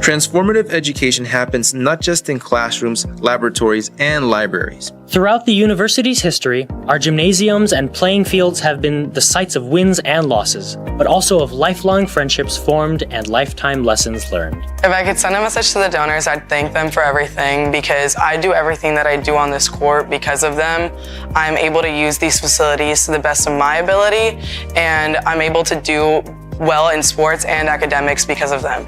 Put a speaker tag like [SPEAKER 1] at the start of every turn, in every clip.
[SPEAKER 1] Transformative education happens not just in classrooms, laboratories, and libraries.
[SPEAKER 2] Throughout the university's history, our gymnasiums and playing fields have been the sites of wins and losses, but also of lifelong friendships formed and lifetime lessons learned.
[SPEAKER 3] If I could send a message to the donors, I'd thank them for everything, because I do everything that I do on this court because of them. I'm able to use these facilities to the best of my ability, and I'm able to do well in sports and academics because of them.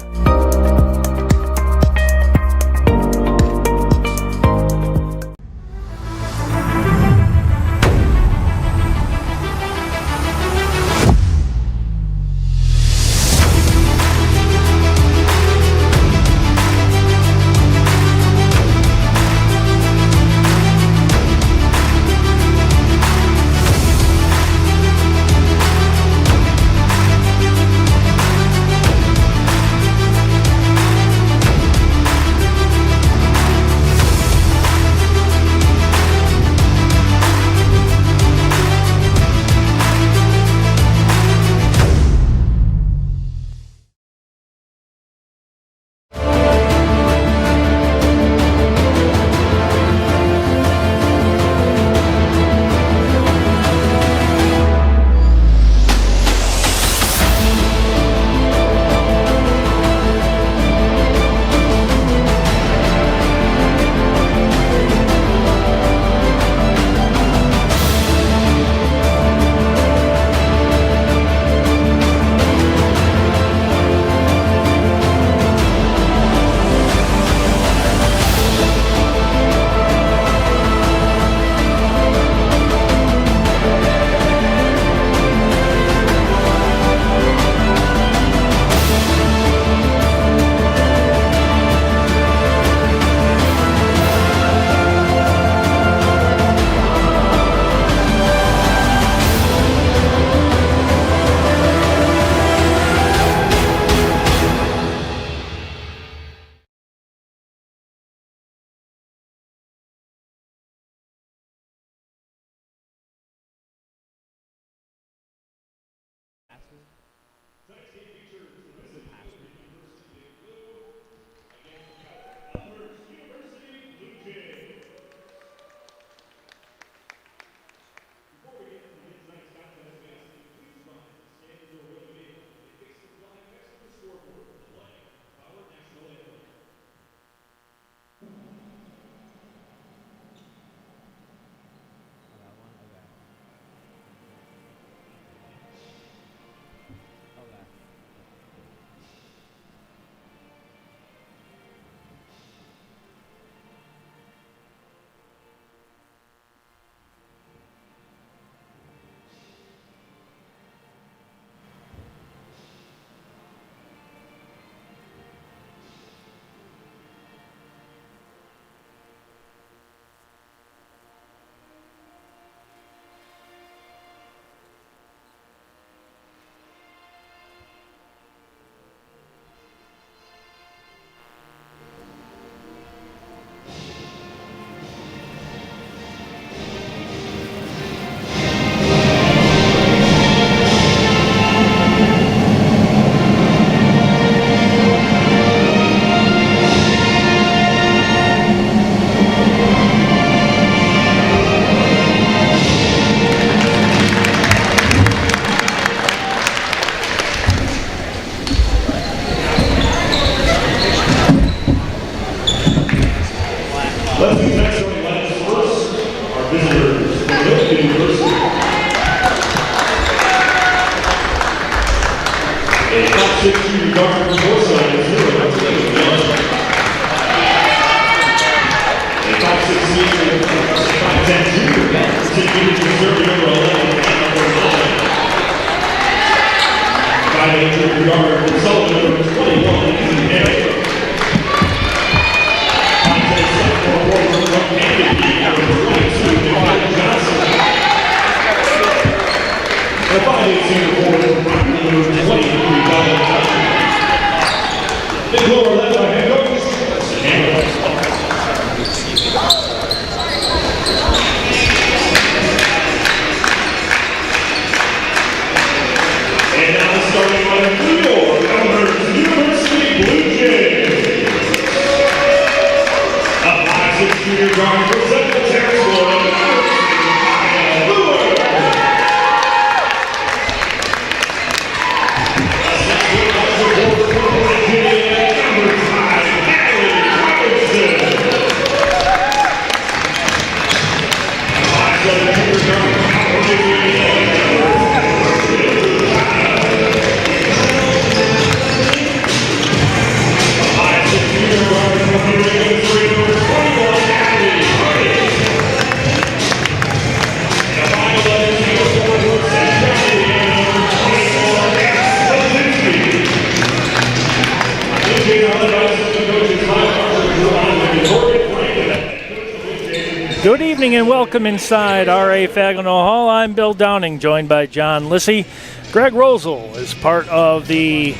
[SPEAKER 4] Good evening and welcome inside R.A. Fagnall Hall. I'm Bill Downing, joined by John Lissy. Greg Rosel is part of the,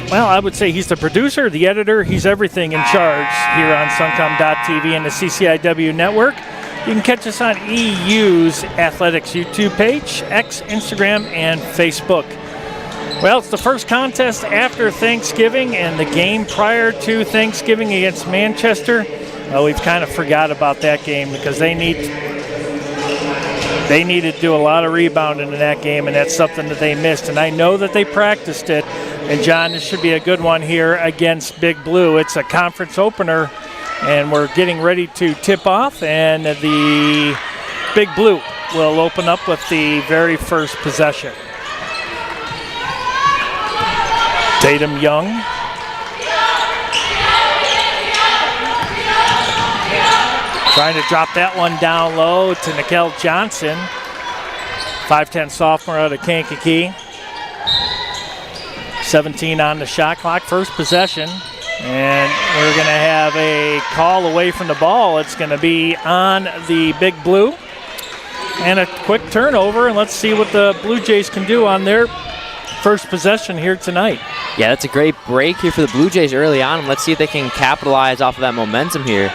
[SPEAKER 4] well, I would say he's the producer, the editor, he's everything in charge here on Suncom.tv and the CCIW network. You can catch us on EU's Athletics YouTube page, X, Instagram, and Facebook. Well, it's the first contest after Thanksgiving and the game prior to Thanksgiving against Manchester. Well, we've kind of forgot about that game because they need to do a lot of rebounding in that game, and that's something that they missed. And I know that they practiced it. And, John, this should be a good one here against Big Blue. It's a conference opener, and we're getting ready to tip off, and the Big Blue will open up with the very first possession. Tatum Young. Trying to drop that one down low to Nikel Johnson, 5'10 sophomore out of Kankakee. 17 on the shot clock, first possession. And we're going to have a call away from the ball. It's going to be on the Big Blue. And a quick turnover, and let's see what the Blue Jays can do on their first possession here tonight.
[SPEAKER 5] Yeah, that's a great break here for the Blue Jays early on. Let's see if they can capitalize off of that momentum here.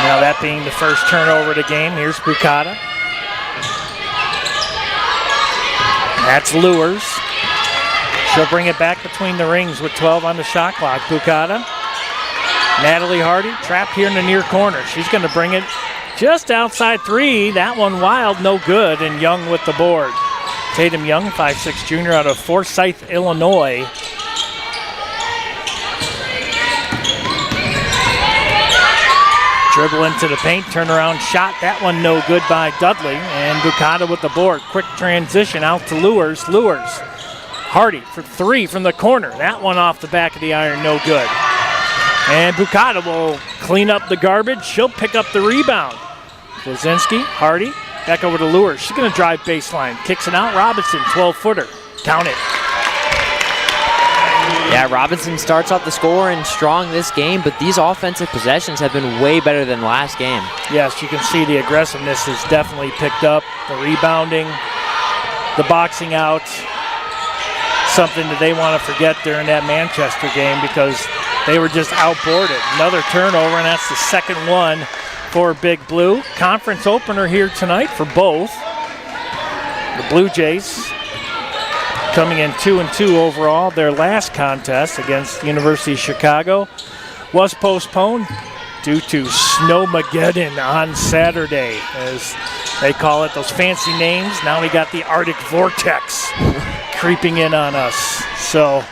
[SPEAKER 4] Now that being the first turnover of the game, here's Bukata. That's Lures. She'll bring it back between the rings with 12 on the shot clock. Bukata. Natalie Hardy trapped here in the near corner. She's going to bring it just outside three. That one wild, no good, and Young with the board. Tatum Young, 5'6 junior out of Forsyth, Illinois. Dribble into the paint, turnaround shot. That one no good by Dudley. And Bukata with the board. Quick transition out to Lures. Lures. Hardy for three from the corner. That one off the back of the iron, no good. And Bukata will clean up the garbage. She'll pick up the rebound. Blazinski, Hardy, back over to Lures. She's going to drive baseline. Kicks it out. Robinson, 12-footer. Count it.
[SPEAKER 5] Yeah, Robinson starts off the scoring strong this game, but these offensive possessions have been way better than last game.
[SPEAKER 4] Yes, you can see the aggressiveness has definitely picked up. The rebounding, the boxing out, something that they want to forget during that Manchester game because they were just outboarded. Another turnover, and that's the second one for Big Blue. Conference opener here tonight for both. The Blue Jays coming in 2-2 overall. Their last contest against the University of Chicago was postponed due to Snowmageddon on Saturday, as they call it, those fancy names. Now we got the Arctic Vortex creeping in on us. So,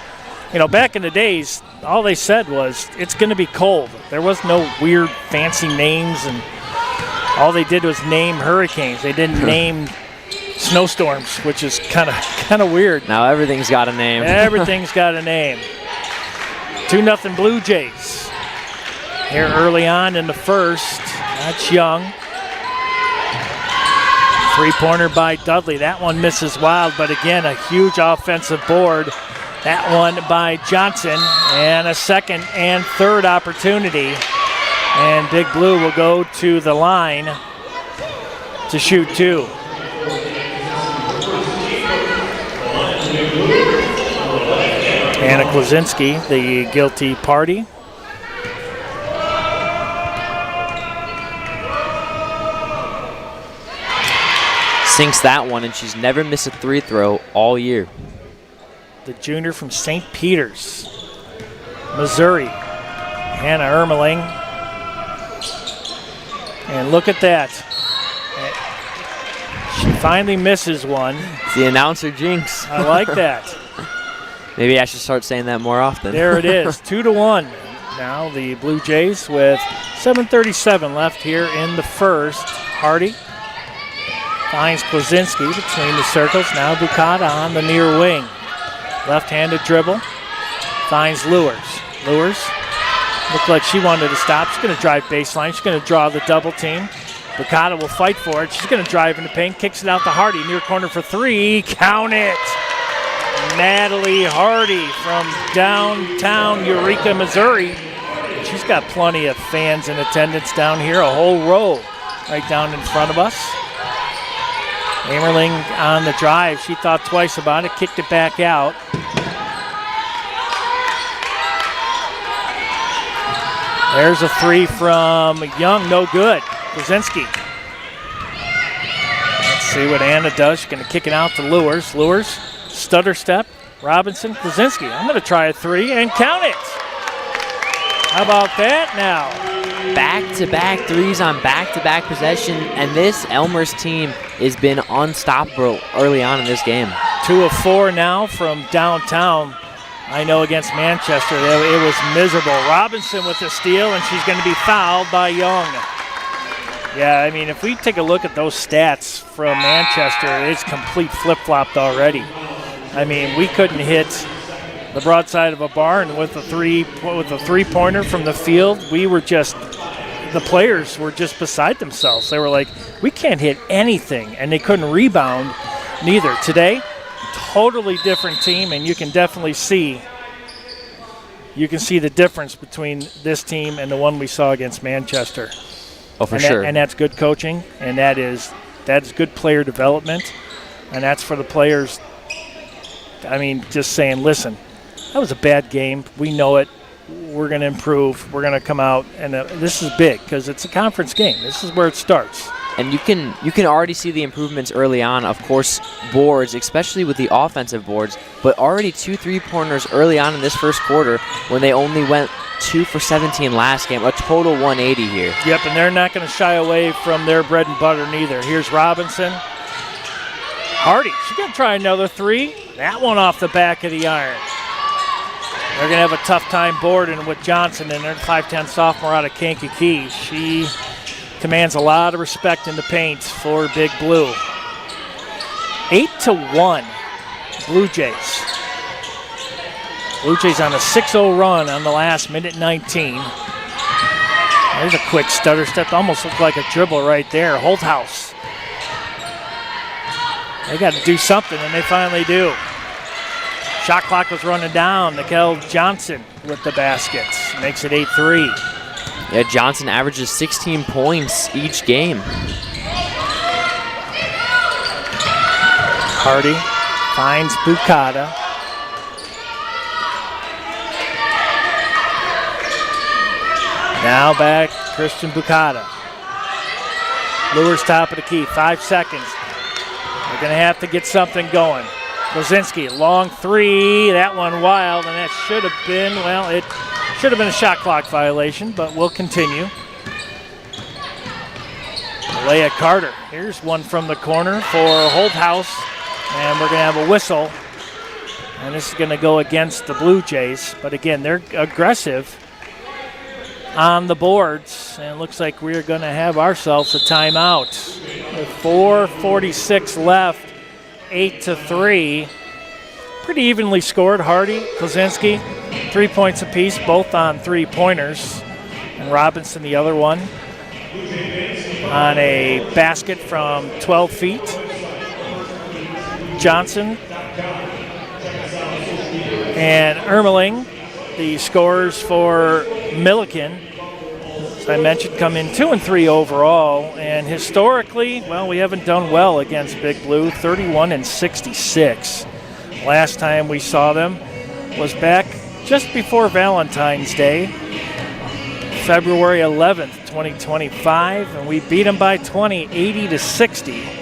[SPEAKER 4] you know, back in the days, all they said was, it's going to be cold. There was no weird fancy names, and all they did was name hurricanes. They didn't name snowstorms, which is kind of weird.
[SPEAKER 5] Now everything's got a name.
[SPEAKER 4] Everything's got a name. 2-0 Blue Jays. Here early on in the first. That's Young. Three-pointer by Dudley. That one misses wild, but again, a huge offensive board. That one by Johnson, and a second and third opportunity. And Big Blue will go to the line to shoot two. Anna Kwasinski, the guilty party.
[SPEAKER 5] Sinks that one, and she's never missed a free throw all year.
[SPEAKER 4] The junior from St. Peters, Missouri, Hannah Ermeling. And look at that. She finally misses one.
[SPEAKER 5] It's the announcer jinx.
[SPEAKER 4] I like that.
[SPEAKER 5] Maybe I should start saying that more often.
[SPEAKER 4] There it is, 2-1. Now the Blue Jays with 7:37 left here in the first. Hardy finds Kwasinski between the circles. Now Bukata on the near wing. Left-handed dribble. Finds Lewers. Lewers looked like she wanted to stop. She's going to drive baseline. She's going to draw the double team. Bukata will fight for it. She's going to drive in the paint. Kicks it out to Hardy. Near corner for three. Count it. Natalie Hardy from downtown Eureka, Missouri. She's got plenty of fans in attendance down here, a whole row right down in front of us. Amerling on the drive. She thought twice about it, kicked it back out. There's a three from Young, no good. Kwasinski. Let's see what Anna does. She's going to kick it out to Lewers. Lewers, stutter step. Robinson, Kwasinski. I'm going to try a three and count it. How about that now?
[SPEAKER 5] Back-to-back threes on back-to-back possession, and this Elmhurst team has been unstoppable early on in this game.
[SPEAKER 4] 2 of 4 now from downtown. I know against Manchester, it was miserable. Robinson with the steal, and she's going to be fouled by Young. Yeah, I mean, if we take a look at those stats from Manchester, it's complete flip-flopped already. I mean, we couldn't hit the broadside of a barn with a three-pointer from the field. The players were just beside themselves. They were like, we can't hit anything, and they couldn't rebound neither. Today, totally different team, and you can definitely see the difference between this team and the one we saw against Manchester.
[SPEAKER 5] Oh, for sure.
[SPEAKER 4] And that's good coaching, and that's good player development, and that's for the players. I mean, just saying, listen, that was a bad game. We know it. We're going to improve. We're going to come out, and this is big because it's a conference game. This is where it starts.
[SPEAKER 5] And you can already see the improvements early on. Of course, boards, especially with the offensive boards, but already 2 3-pointers early on in this first quarter when they only went 2 for 17 last game. A total 180 here.
[SPEAKER 4] Yep, and they're not going to shy away from their bread and butter neither. Here's Robinson. Hardy, she's going to try another three. That one off the back of the iron. They're going to have a tough time boarding with Johnson in there, 5'10 sophomore out of Kankakee. She commands a lot of respect in the paint for Big Blue. 8-1, Blue Jays. Blue Jays on a 6-0 run on the last minute 19. There's a quick stutter step. Almost looked like a dribble right there. Holthouse. They got to do something, and they finally do. Shot clock was running down. Nikel Johnson with the baskets. Makes it 8-3.
[SPEAKER 5] Yeah, Johnson averages 16 points each game.
[SPEAKER 4] Hardy finds Bukata. Now back, Christian Bukata. Lewers top of the key, 5 seconds. They're going to have to get something going. Kwasinski, long three, that one wild, and that should have been, well, it should have been a shot clock violation, but we'll continue. Leia Carter, here's one from the corner for Holthouse, and we're going to have a whistle, and this is going to go against the Blue Jays, but again, they're aggressive on the boards, and it looks like we're going to have ourselves a timeout. With 4:46 left, 8-3. Pretty evenly scored. Hardy, Kwasinski, 3 points apiece, both on 3-pointers. And Robinson, the other one, on a basket from 12 feet. Johnson and Ermeling, the scorers for Millikin, as I mentioned, come in 2 and 3 overall, and historically, well, we haven't done well against Big Blue, 31 and 66. Last time we saw them was back just before Valentine's Day, February 11th, 2025, and we beat them by 20, 80-60.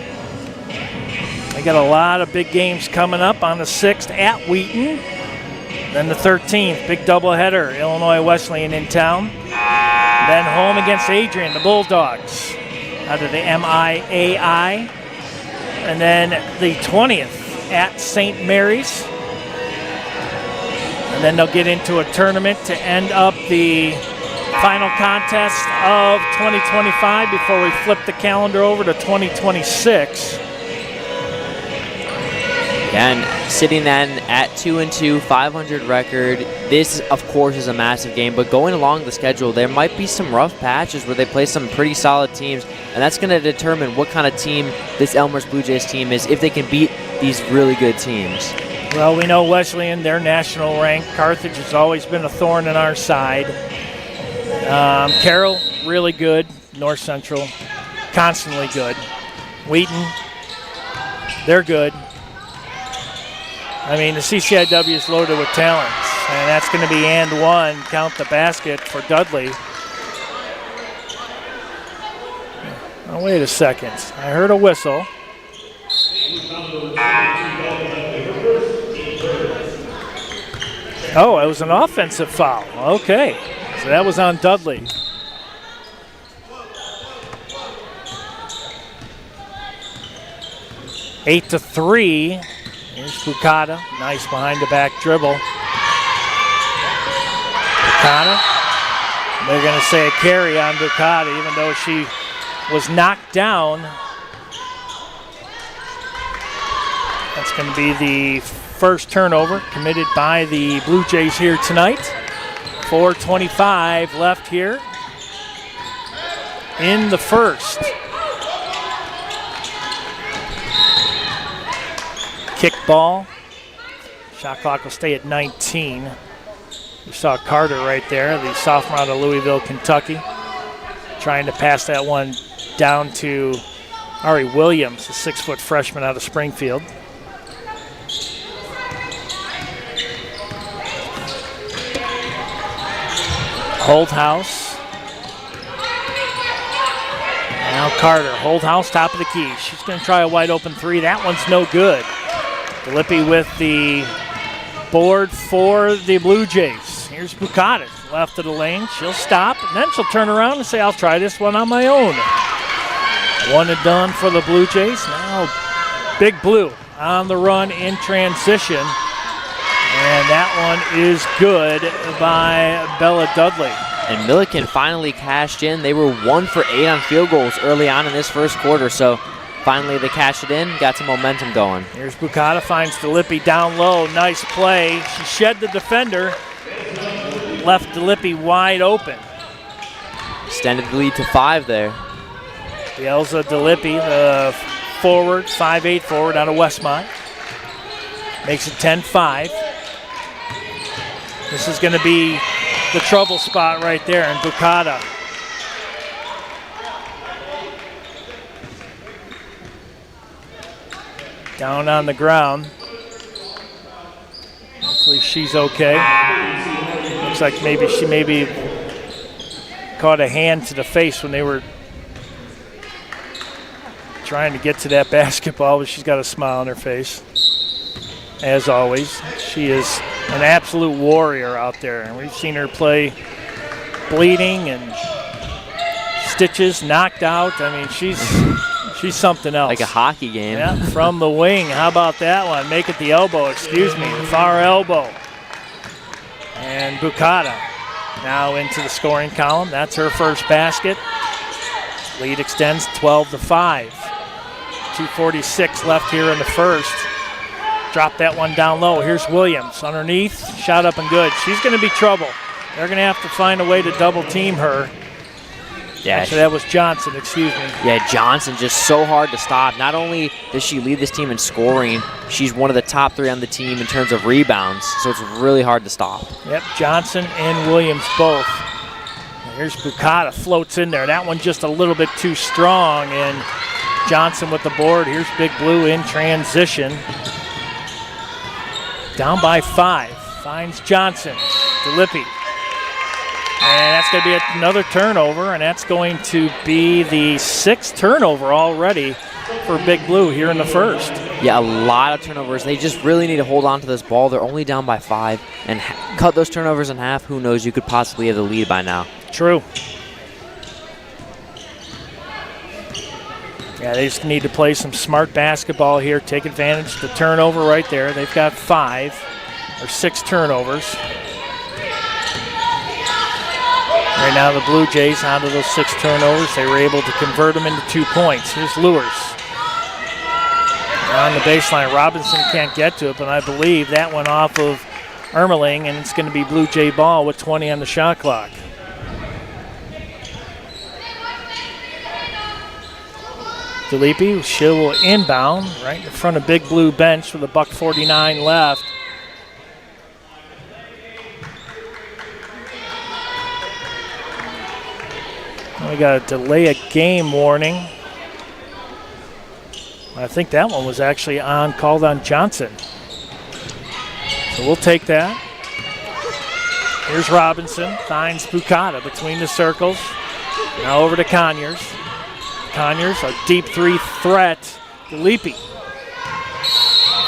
[SPEAKER 4] They got a lot of big games coming up on the 6th at Wheaton. Then the 13th, big doubleheader, Illinois Wesleyan in town. Then home against Adrian, the Bulldogs, out of the MIAI. And then the 20th at St. Mary's. And then they'll get into a tournament to end up the final contest of 2025 before we flip the calendar over to 2026.
[SPEAKER 5] And sitting then at 2-2, 500 record. This, of course, is a massive game, but going along the schedule, there might be some rough patches where they play some pretty solid teams, and that's going to determine what kind of team this Elmhurst Blue Jays team is if they can beat these really good teams.
[SPEAKER 4] Well, we know Wesleyan, they're national rank. Carthage has always been a thorn in our side. Carroll, really good. North Central, constantly good. Wheaton, they're good. I mean, the CCIW is loaded with talent, and that's going to be and one, count the basket for Dudley. Oh, wait a second. I heard a whistle. Oh, it was an offensive foul. Okay, so that was on Dudley. Eight to 3. Here's Bukata, nice behind the back dribble. Bukata, they're going to say a carry on Bukata even though she was knocked down. That's going to be the first turnover committed by the Blue Jays here tonight. 4:25 left here in the first. Kick ball. Shot clock will stay at 19. You saw Carter right there, the sophomore out of Louisville, Kentucky, trying to pass that one down to Ari Williams, a 6-foot freshman out of Springfield. Holthouse. Now Carter. Holthouse, top of the key. She's going to try a wide open three. That one's no good. Lippi with the board for the Blue Jays. Here's Bukata, left of the lane. She'll stop, and then she'll turn around and say, I'll try this one on my own. One and done for the Blue Jays. Now Big Blue on the run in transition. And that one is good by Bella Dudley.
[SPEAKER 5] And Millikin finally cashed in. They were 1 for 8 on field goals early on in this first quarter, so finally they cashed it in, got some momentum going.
[SPEAKER 4] Here's Bukata, finds DeLippi down low. Nice play. She shed the defender, left DeLippi wide open.
[SPEAKER 5] Extended the lead to 5 there.
[SPEAKER 4] Bielsa DeLippi, the forward, 5'8" forward out of Westmont. Makes it 10-5. This is going to be the trouble spot right there, and Bukata. Down on the ground. Hopefully she's okay. Looks like she caught a hand to the face when they were trying to get to that basketball, but she's got a smile on her face. As always, she is an absolute warrior out there, and we've seen her play bleeding and stitches, knocked out. I mean, she's something else.
[SPEAKER 5] Like a hockey game.
[SPEAKER 4] Yeah, from the wing. How about that one? Make it the elbow, the far elbow. And Bukata now into the scoring column. That's her first basket. Lead extends 12-5. 2:46 left here in the first. Drop that one down low. Here's Williams underneath. Shot up and good. She's going to be trouble. They're going to have to find a way to double team her.
[SPEAKER 5] Yeah,
[SPEAKER 4] actually, that was Johnson, excuse me.
[SPEAKER 5] Yeah, Johnson just so hard to stop. Not only does she lead this team in scoring, she's one of the top 3 on the team in terms of rebounds, so it's really hard to stop.
[SPEAKER 4] Yep, Johnson and Williams both. Here's Bukata, floats in there. That one just a little bit too strong, and Johnson with the board. Here's Big Blue in transition. Down by 5. Finds Johnson. DeLippi. And that's going to be another turnover, and that's going to be the 6th turnover already for Big Blue here in the first.
[SPEAKER 5] Yeah, a lot of turnovers. They just really need to hold on to this ball. They're only down by 5, and cut those turnovers in half. Who knows? You could possibly have the lead by now.
[SPEAKER 4] True. Yeah, they just need to play some smart basketball here, take advantage of the turnover right there. They've got 5 or 6 turnovers. Right now the Blue Jays, out of those 6 turnovers, they were able to convert them into 2 points. Here's Lewis. On the baseline, Robinson can't get to it, but I believe that went off of Ermeling, and it's going to be Blue Jay ball with 20 on the shot clock. DeLepe, she will inbound right in front of Big Blue bench with a $1:49 left. We got a delay a game warning. I think that one was actually called on Johnson. So we'll take that. Here's Robinson, finds Bucata between the circles. Now over to Conyers. Conyers, a deep 3 threat. DeLepe.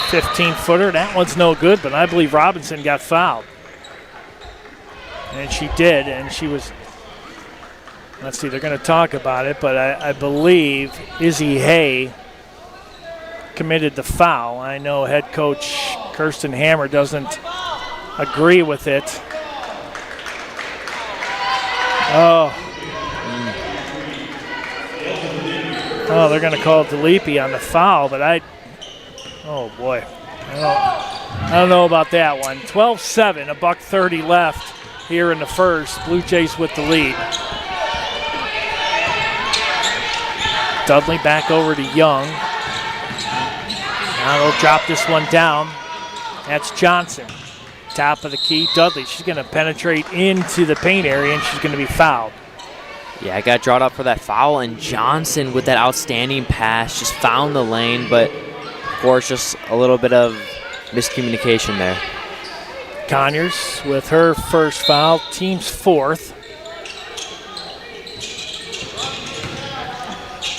[SPEAKER 4] 15-footer, that one's no good, but I believe Robinson got fouled. And she did, and she was, let's see, they're going to talk about it, but I believe Izzy Hay committed the foul. I know head coach Kirsten Hammer doesn't agree with it. Oh, they're going to call DeLepe on the foul, but oh boy, I don't know about that one. 12-7, a $1:30 left here in the first. Blue Jays with the lead. Dudley back over to Young. Now they'll drop this one down. That's Johnson. Top of the key, Dudley. She's going to penetrate into the paint area, and she's going to be fouled.
[SPEAKER 5] Yeah, I got drawn up for that foul, and Johnson with that outstanding pass just found the lane, but of course just a little bit of miscommunication there.
[SPEAKER 4] Conyers with her first foul, team's 4th.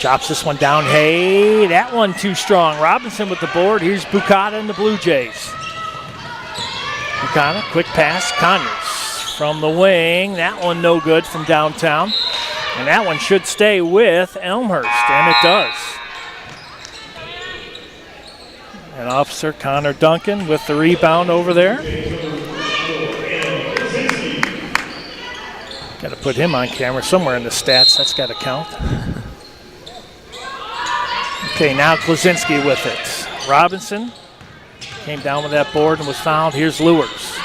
[SPEAKER 4] Drops this one down. Hey, that one too strong. Robinson with the board. Here's Bucata and the Blue Jays. Bucata, quick pass. Conyers from the wing. That one no good from downtown. And that one should stay with Elmhurst, and it does. And Officer Connor Duncan with the rebound over there. Got to put him on camera somewhere in the stats. That's got to count. Okay, now Klaczynski with it. Robinson came down with that board and was fouled. Here's Lewers.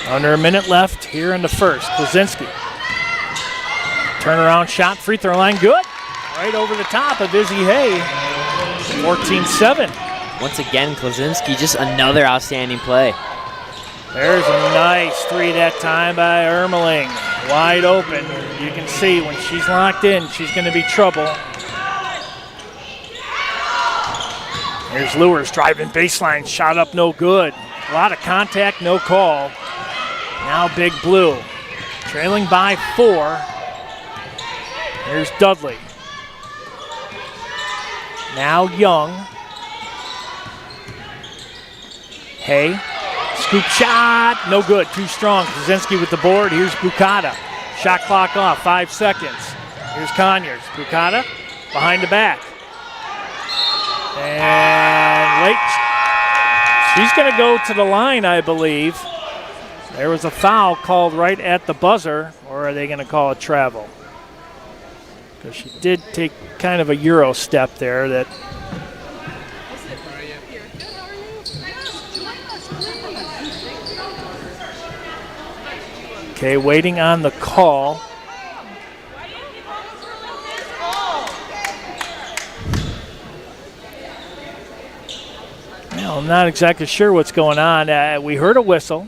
[SPEAKER 4] Under a minute left here in the first. Klaczynski. Turnaround shot, free throw line, good. Right over the top of Izzy Hay. 14-7.
[SPEAKER 5] Once again, Klaczynski, just another outstanding play.
[SPEAKER 4] There's a nice 3 that time by Ermeling. Wide open. You can see when she's locked in, she's going to be trouble. Here's Lewis driving baseline, shot up no good. A lot of contact, no call. Now Big Blue, trailing by 4. Here's Dudley. Now Young. Hay, scoop shot, no good, too strong. Klaczynski with the board. Here's Bucata. Shot clock off, 5 seconds. Here's Conyers. Bucata behind the back. And late. She's going to go to the line, I believe. There was a foul called right at the buzzer, or are they going to call it travel? Because she did take kind of a Euro step there that. Okay, waiting on the call. Well, I'm not exactly sure what's going on. We heard a whistle.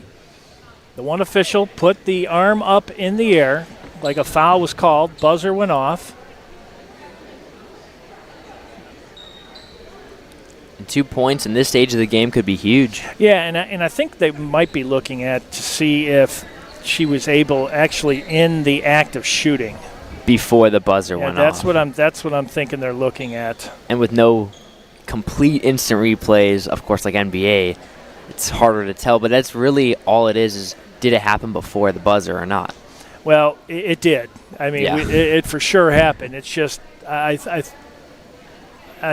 [SPEAKER 4] The one official put the arm up in the air like a foul was called. Buzzer went off.
[SPEAKER 5] And 2 points in this stage of the game could be huge.
[SPEAKER 4] Yeah, and I think they might be looking at to see if she was able actually in the act of shooting
[SPEAKER 5] before the buzzer went off.
[SPEAKER 4] That's what I'm thinking they're looking at.
[SPEAKER 5] And with no complete instant replays, of course, like NBA, it's harder to tell, but that's really all it is did it happen before the buzzer or not?
[SPEAKER 4] Well, it did. I mean,
[SPEAKER 5] Yeah.
[SPEAKER 4] it for sure happened. It's just I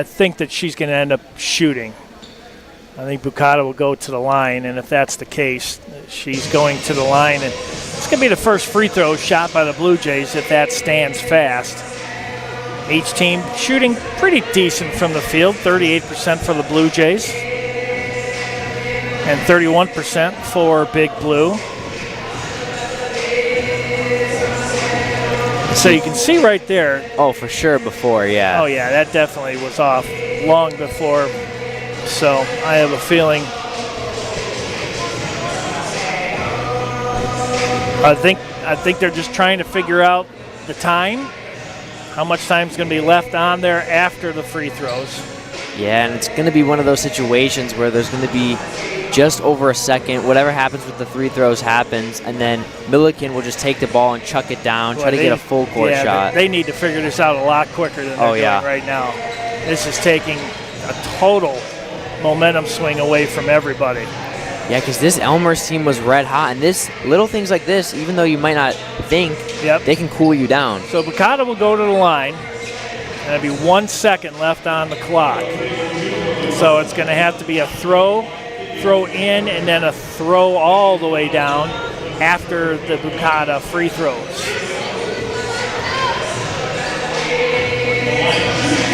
[SPEAKER 4] think that she's going to end up shooting. I think Bukata will go to the line, and if that's the case, she's going to the line. And it's going to be the first free throw shot by the Blue Jays if that stands fast. Each team shooting pretty decent from the field, 38% for the Blue Jays and 31% for Big Blue. So you can see right there.
[SPEAKER 5] Oh, for sure before, yeah.
[SPEAKER 4] Oh, yeah, that definitely was off long before. So I have a feeling. I think they're just trying to figure out the time, how much time is going to be left on there after the free throws.
[SPEAKER 5] Yeah, and it's going to be one of those situations where there's going to be just over a second. Whatever happens with the free throws happens, and then Millikin will just take the ball and chuck it down, try to get a full court shot.
[SPEAKER 4] They need to figure this out a lot quicker than they're doing right now. This is taking a total momentum swing away from everybody.
[SPEAKER 5] Yeah, because this Elmhurst team was red hot, and this little things like this, even though you might not think, they can cool you down.
[SPEAKER 4] So Bukata will go to the line. There'll be 1 second left on the clock. So it's going to have to be a throw in, and then a throw all the way down after the Bukata free throws.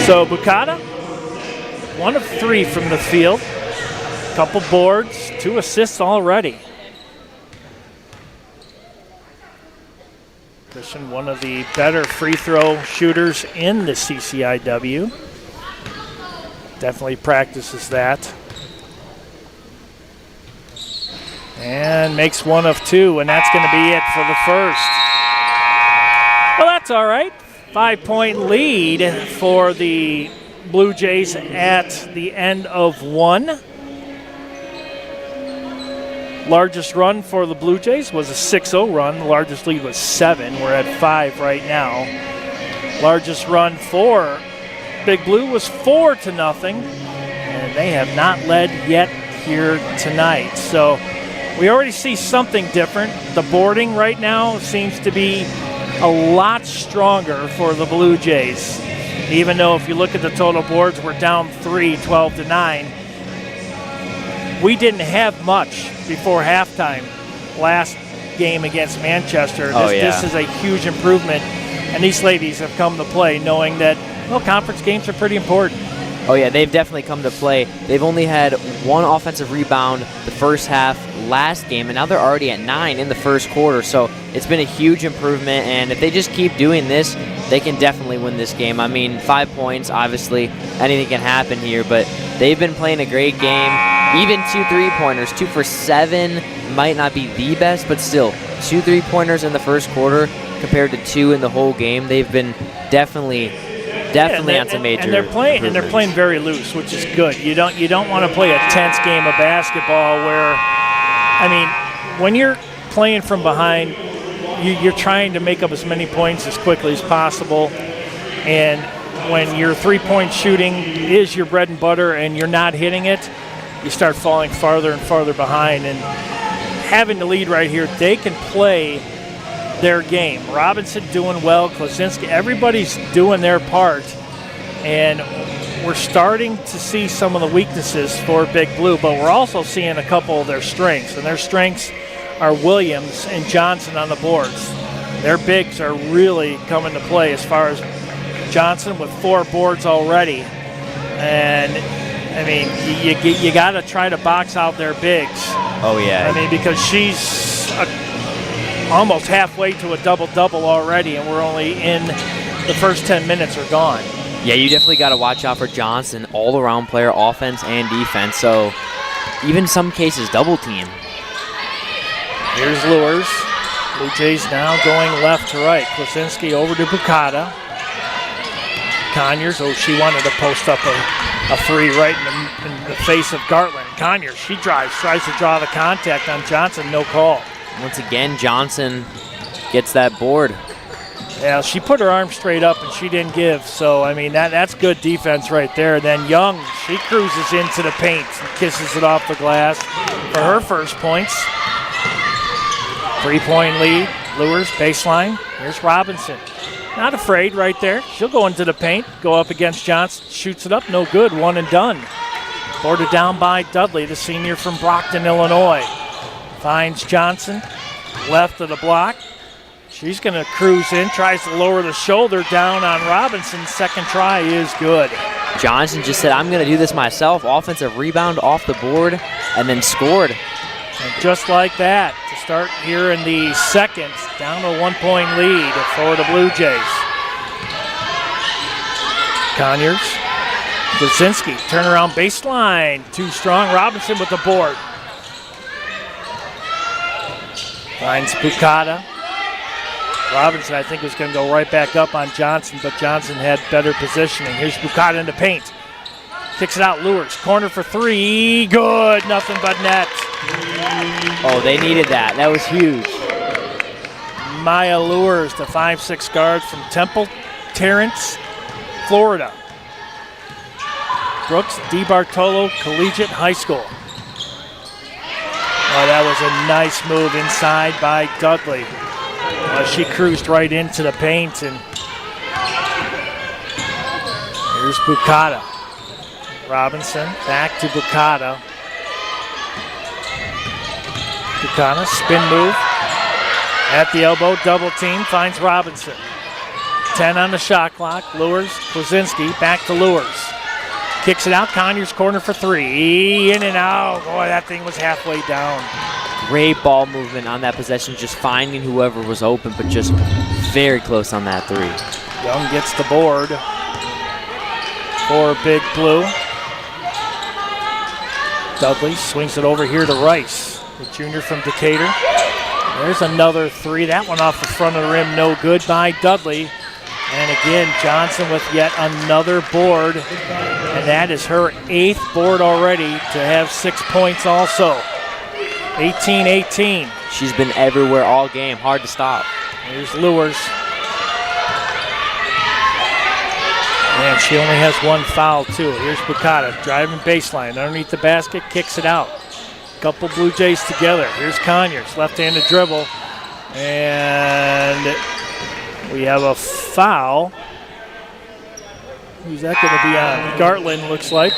[SPEAKER 4] So Bukata, 1 of 3 from the field. Couple boards, 2 assists already. Christian, one of the better free throw shooters in the CCIW. Definitely practices that. And makes 1 of 2, and that's going to be it for the first. Well, that's all right. 5-point lead for the Blue Jays at the end of 1. Largest run for the Blue Jays was a 6-0 run. The largest lead was 7. We're at 5 right now. Largest run for Big Blue was 4-0, and they have not led yet here tonight. So we already see something different. The boarding right now seems to be a lot stronger for the Blue Jays. Even though if you look at the total boards, we're down 3, 12-9. We didn't have much before halftime last game against Manchester. This is a huge improvement, and these ladies have come to play knowing that, well, conference games are pretty important.
[SPEAKER 5] Oh, yeah, they've definitely come to play. They've only had 1 offensive rebound the first half last game, and now they're already at 9 in the first quarter. So it's been a huge improvement, and if they just keep doing this, they can definitely win this game. I mean, 5 points, obviously, anything can happen here, but they've been playing a great game. Even 2 3-pointers, 2 for 7 might not be the best, but still, 2 3-pointers in the first quarter compared to 2 in the whole game. They've been definitely on some major.
[SPEAKER 4] And they're playing very loose, which is good. You don't want to play a tense game of basketball where, I mean, when you're playing from behind, you're trying to make up as many points as quickly as possible, and when your 3-point shooting is your bread and butter and you're not hitting it, you start falling farther and farther behind. And having the lead right here, they can play their game. Robinson doing well, Klosinski, everybody's doing their part, and we're starting to see some of the weaknesses for Big Blue, but we're also seeing a couple of their strengths, and their strengths are Williams and Johnson on the boards. Their bigs are really coming to play, as far as Johnson with 4 boards already. And I mean, you got to try to box out their bigs.
[SPEAKER 5] Oh, yeah.
[SPEAKER 4] I mean, because she's almost halfway to a double-double already, and we're only in the first 10 minutes are gone.
[SPEAKER 5] Yeah, you definitely got to watch out for Johnson, all-around player, offense and defense. So even some cases, double team.
[SPEAKER 4] Here's Lures. Blue Jays now going left to right. Klosinski over to Bukata. Conyers, she wanted to post up a 3 right in the face of Gartland. Conyers, she drives, tries to draw the contact on Johnson, no call.
[SPEAKER 5] Once again, Johnson gets that board.
[SPEAKER 4] Yeah, she put her arm straight up and she didn't give. So, I mean, that's good defense right there. Then Young, she cruises into the paint and kisses it off the glass for her first points. 3-point lead. Lures, baseline. Here's Robinson. Not afraid right there. She'll go into the paint, go up against Johnson, shoots it up, no good, one and done. Boarded down by Dudley, the senior from Brockton, Illinois. Finds Johnson, left of the block. She's going to cruise in, tries to lower the shoulder down on Robinson. Second try is good.
[SPEAKER 5] Johnson just said, I'm going to do this myself. Offensive rebound off the board and then scored.
[SPEAKER 4] And just like that, to start here in the second, down to a 1-point lead for the Blue Jays. Conyers, Blazinski, turnaround baseline, too strong. Robinson with the board. Finds Bukata. Robinson, I think, was going to go right back up on Johnson, but Johnson had better positioning. Here's Bukata in the paint. Kicks it out, Lures. Corner for three. Good. Nothing but net.
[SPEAKER 5] Oh, they needed that. That was huge.
[SPEAKER 4] Maya Lures, the 5'6" guard from Temple, Terrence, Florida. Brooks DeBartolo Collegiate High School. Oh, that was a nice move inside by Dudley. She cruised right into the paint, and here's Bukata. Robinson back to Bukata. Bukata, spin move. At the elbow, double team, finds Robinson. 10 on the shot clock. Lures, Blazinski, back to Lures. Kicks it out, Conyers corner for three. In and out. Boy, that thing was halfway down.
[SPEAKER 5] Great ball movement on that possession, just finding whoever was open, but just very close on that three.
[SPEAKER 4] Young gets the board for Big Blue. Dudley swings it over here to Rice, the junior from Decatur. There's another three. That one off the front of the rim, no good by Dudley. And again, Johnson with yet another board. And that is her 8th board already to have 6 points also. 18-18.
[SPEAKER 5] She's been everywhere all game. Hard to stop.
[SPEAKER 4] Here's Lures. And she only has one foul, too. Here's Bukata driving baseline underneath the basket, kicks it out. Couple Blue Jays together. Here's Conyers, left-handed dribble. And we have a foul. Who's that going to be on? Gartland, looks like.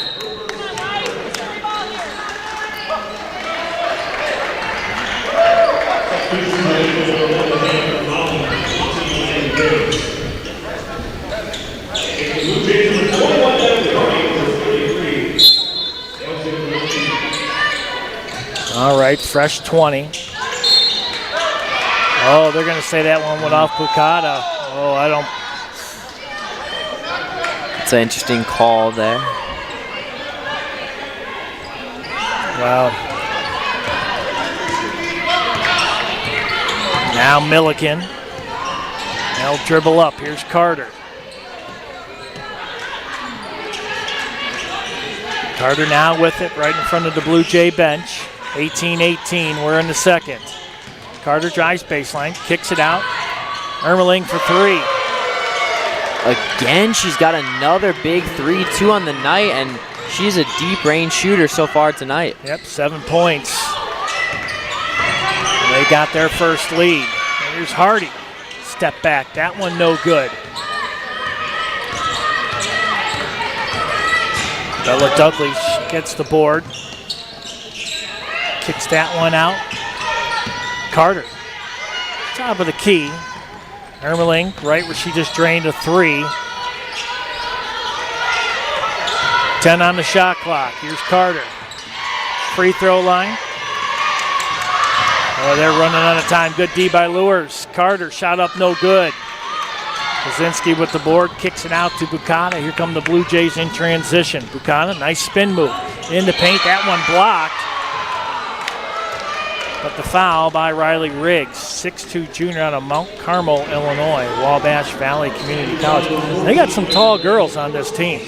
[SPEAKER 4] All right, fresh 20. Oh, they're going to say that one went off Bukata. Oh, I don't.
[SPEAKER 5] It's an interesting call there.
[SPEAKER 4] Wow. Now Millikin. They'll dribble up. Here's Carter. Carter now with it right in front of the Blue Jay bench. 18-18, we're in the second. Carter drives baseline, kicks it out. Ermeling for three.
[SPEAKER 5] Again, she's got another big 3-2 on the night, and she's a deep range shooter so far tonight.
[SPEAKER 4] Yep, 7 points. They got their first lead. And here's Hardy. Step back, that one no good. Bella Dudley gets the board. Kicks that one out. Carter, top of the key. Ermeling, right where she just drained a three. 10 on the shot clock. Here's Carter. Free throw line. Oh, they're running out of time. Good D by Lures. Carter, shot up, no good. Blazinski with the board, kicks it out to Bukata. Here come the Blue Jays in transition. Bukata, nice spin move. In the paint, that one blocked. But the foul by Riley Riggs, 6'2" junior out of Mount Carmel, Illinois, Wabash Valley Community College. They got some tall girls on this team.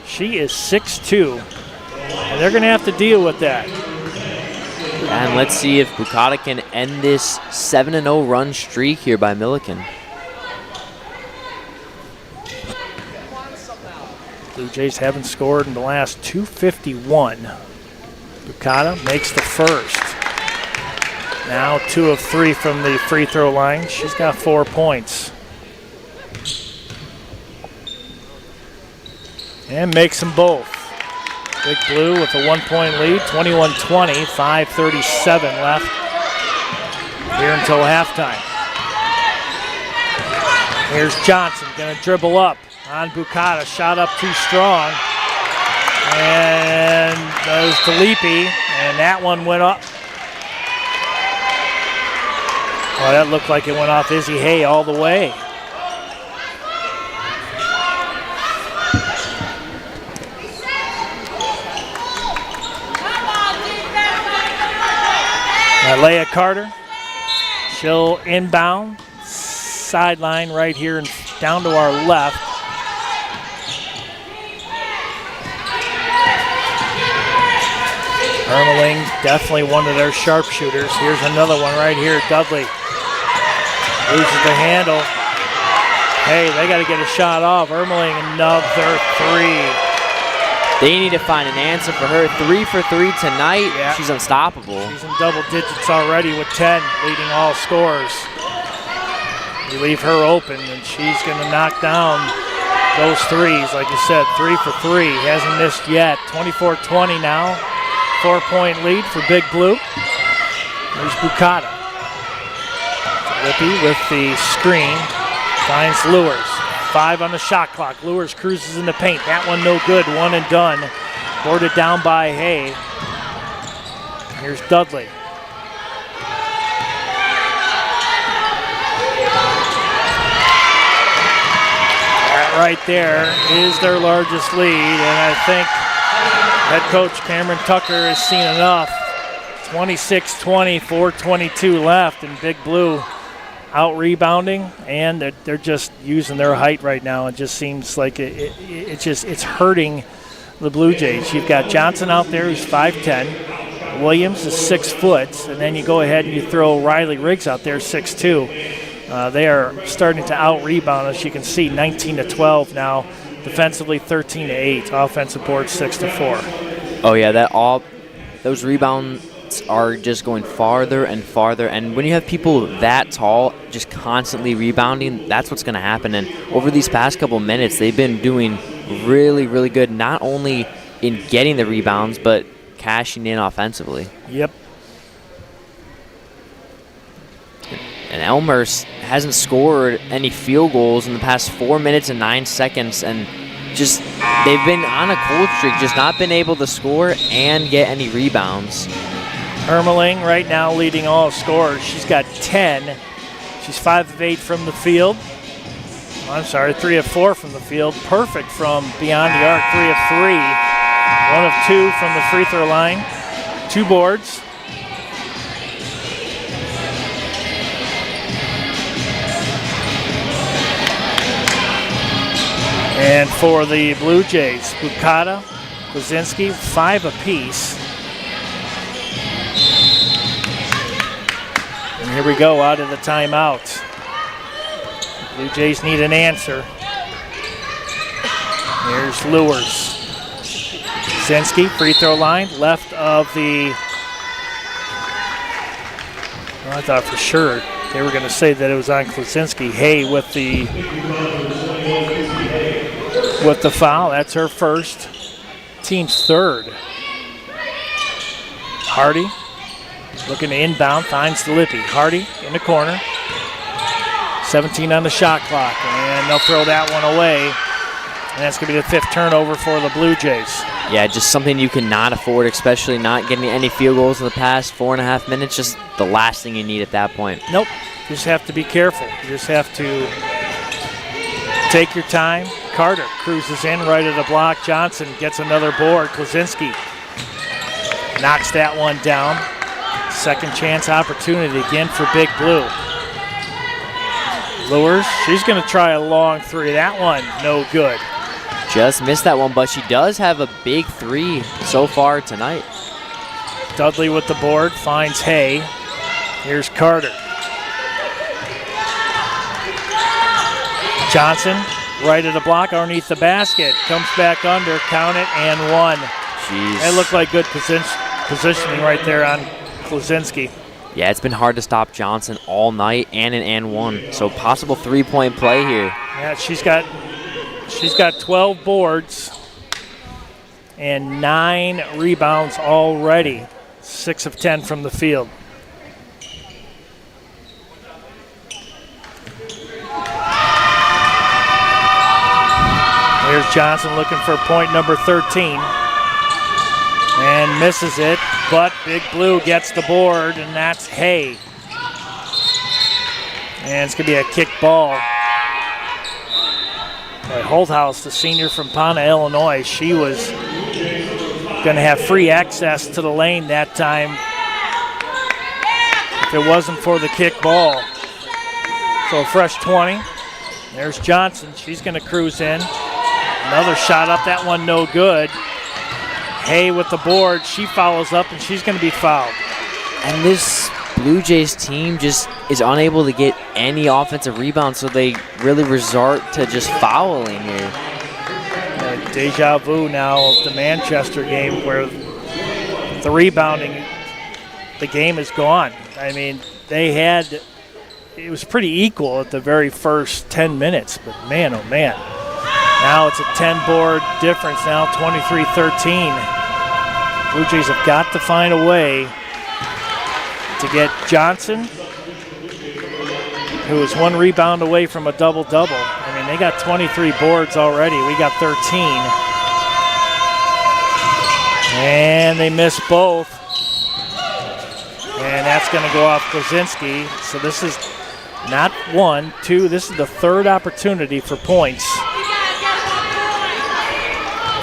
[SPEAKER 4] She is 6'2", and they're going to have to deal with that.
[SPEAKER 5] And let's see if Bukata can end this 7-0 run streak here by Millikin.
[SPEAKER 4] Blue Jays haven't scored in the last 2:51. Bukata makes the first. Now 2 of 3 from the free throw line. She's got 4 points. And makes them both. Big Blue with a 1-point lead, 21-20, 5:37 left here until halftime. Here's Johnson, gonna dribble up on Bukata, shot up too strong. And goes to Leapy, and that one went up. Well, that looked like it went off Izzy Hay all the way. Leah Carter, she'll inbound, sideline right here and down to our left. Ermeling, definitely one of their sharpshooters. Here's another one right here, Dudley. Loses the handle. Hey, they got to get a shot off. Ermeling, another 3.
[SPEAKER 5] They need to find an answer for her. 3 for 3 tonight. Yeah. She's unstoppable.
[SPEAKER 4] She's in double digits already with 10, leading all scorers. You leave her open, and she's going to knock down those threes. Like you said, 3 for 3. Hasn't missed yet. 24-20 now. 4-point lead for Big Blue. There's Bukata. Lippy with the screen. Finds Lewers. 5 on the shot clock. Lewers cruises in the paint. That one no good. 1 and done. Boarded down by Hay. Here's Dudley. That right there is their largest lead, and I think head coach Cameron Tucker has seen enough. 26-20, 4:22 left, and Big Blue out rebounding, and they're just using their height right now. It just seems like it's hurting the Blue Jays. You've got Johnson out there who's 5'10", Williams is 6 foot, and then you go ahead and you throw Riley Riggs out there 6'2". They are starting to out rebound, as you can see, 19-12 now. Defensively 13-8, offensive board 6-4.
[SPEAKER 5] Oh yeah, those rebounds are just going farther and farther, and when you have people that tall just constantly rebounding, that's what's going to happen. And over these past couple minutes, they've been doing really, really good, not only in getting the rebounds, but cashing in offensively.
[SPEAKER 4] Yep.
[SPEAKER 5] And Elmhurst hasn't scored any field goals in the past 4 minutes and 9 seconds, and just they've been on a cold streak, just not been able to score and get any rebounds.
[SPEAKER 4] Ermeling right now leading all scorers. She's got 10. She's 5 of 8 from the field. Oh, I'm sorry, 3 of 4 from the field. Perfect from beyond the arc, 3 of 3. 1 of 2 from the free throw line. 2 boards. And for the Blue Jays, Bukata, Kwasinski, 5 apiece. And here we go out of the timeout. Blue Jays need an answer. Here's Lewers. Kwasinski, free throw line, left of the... Well, I thought for sure they were going to say that it was on Kwasinski. Hay with the foul. That's her first. Team's third. Hardy looking to inbound, finds the Lippy. Hardy in the corner. 17 on the shot clock, and they'll throw that one away. And that's going to be the 5th turnover for the Blue Jays.
[SPEAKER 5] Yeah, just something you cannot afford, especially not getting any field goals in the past 4.5 minutes. Just the last thing you need at that point.
[SPEAKER 4] Nope. You just have to be careful. You just have to take your time. Carter cruises in right at the block. Johnson gets another board. Kwasinski knocks that one down. Second chance opportunity again for Big Blue. Lewers, she's going to try a long 3. That one, no good.
[SPEAKER 5] Just missed that one, but she does have a big 3 so far tonight.
[SPEAKER 4] Dudley with the board, finds Hay. Here's Carter. Johnson, right at the block, underneath the basket. Comes back under, count it, and 1.
[SPEAKER 5] Jeez.
[SPEAKER 4] It looked like good positioning right there on Kwasinski.
[SPEAKER 5] Yeah, it's been hard to stop Johnson all night and in and one. So possible three-point play here.
[SPEAKER 4] Yeah, she's got 12 boards and 9 rebounds already. 6 of 10 from the field. Here's Johnson looking for point number 13 and misses it, but Big Blue gets the board, and that's Hay. And it's going to be a kick ball. Holthouse, the senior from Pana, Illinois, she was going to have free access to the lane that time if it wasn't for the kick ball. So a fresh 20. There's Johnson. She's going to cruise in. Another shot up. That one no good. Hay with the board. She follows up, and she's going to be fouled.
[SPEAKER 5] And this Blue Jays team just is unable to get any offensive rebounds, so they really resort to just fouling here.
[SPEAKER 4] Deja vu now of the Manchester game where the rebounding, the game is gone. I mean, it was pretty equal at the very first 10 minutes, but man, oh man. Now it's a 10-board difference now, 23-13. Blue Jays have got to find a way to get Johnson, who is 1 rebound away from a double-double. I mean, they got 23 boards already. We got 13. And they missed both. And that's going to go off Kozinski. So this is not 1, 2. This is the 3rd opportunity for points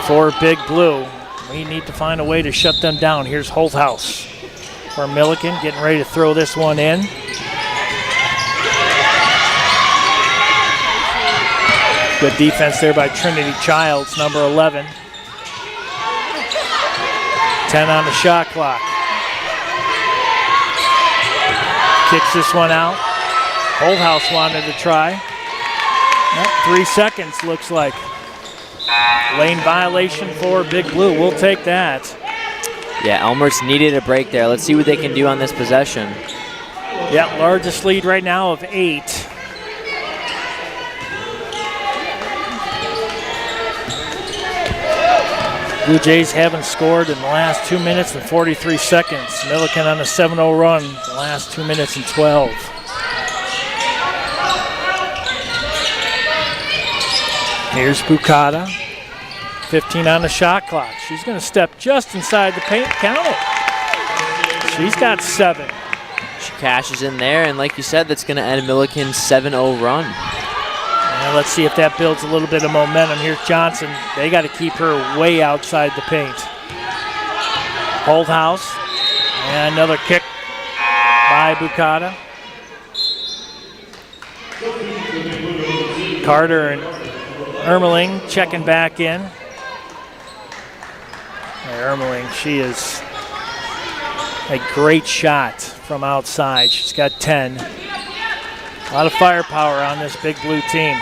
[SPEAKER 4] for Big Blue. We need to find a way to shut them down. Here's Holthouse for Millikin, getting ready to throw this one in. Good defense there by Trinity Childs, number 11. 10 on the shot clock. Kicks this one out. Holthouse wanted to try. 3 seconds looks like. Lane violation for Big Blue. We'll take that.
[SPEAKER 5] Yeah, Elmhurst needed a break there. Let's see what they can do on this possession.
[SPEAKER 4] Yeah, largest lead right now of 8. Blue Jays haven't scored in the last 2 minutes and 43 seconds. Millikin on a 7-0 run the last 2 minutes and 12. Here's Bukata. 15 on the shot clock. She's going to step just inside the paint. Count it. She's got 7.
[SPEAKER 5] She cashes in there, and like you said, that's going to end Millikin's 7-0 run.
[SPEAKER 4] And let's see if that builds a little bit of momentum. Here's Johnson. They got to keep her way outside the paint. Holthouse. And another kick by Bukata. Carter and Ermeling checking back in. Ermeling, she is a great shot from outside. She's got 10. A lot of firepower on this Big Blue team.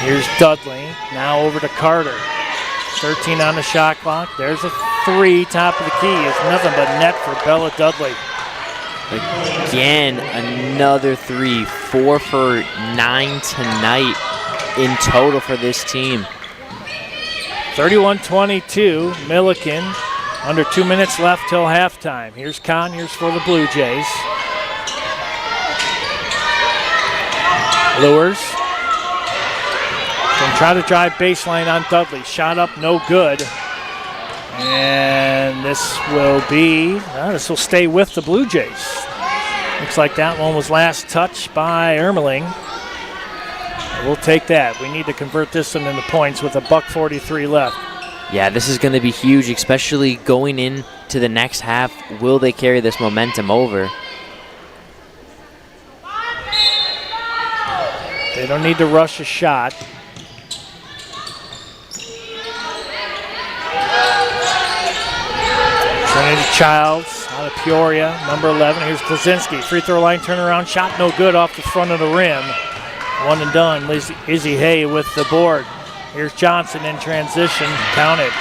[SPEAKER 4] Here's Dudley, now over to Carter. 13 on the shot clock. There's a 3, top of the key. It's nothing but net for Bella Dudley.
[SPEAKER 5] Again, another 3. 4 for 9 tonight in total for this team.
[SPEAKER 4] 31-22, Millikin. Under 2 minutes left till halftime. Here's Conyers for the Blue Jays. Lures. Can try to drive baseline on Dudley. Shot up, no good. And this will stay with the Blue Jays. Looks like that one was last touched by Ermeling. We'll take that. We need to convert this one into points with $1:43 left.
[SPEAKER 5] Yeah, this is going to be huge, especially going into the next half. Will they carry this momentum over?
[SPEAKER 4] They don't need to rush a shot. Trinity Childs out of Peoria, number 11. Here's Kozinski. Free throw line turnaround shot, no good off the front of the rim. One and done. Izzy Hay with the board. Here's Johnson in transition. Count it.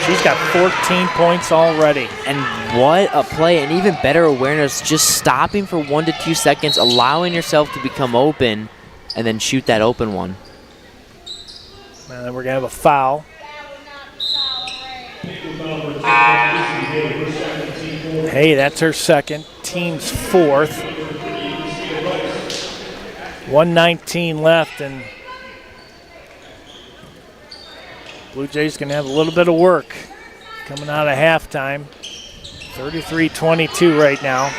[SPEAKER 4] She's got 14 points already.
[SPEAKER 5] And what a play, and even better awareness, just stopping for 1 to 2 seconds, allowing yourself to become open, and then shoot that open one.
[SPEAKER 4] And then we're going to have a foul. Hey, that's her second. Team's fourth. 1:19 left, and Blue Jays going to have a little bit of work coming out of halftime. 33-22 right now.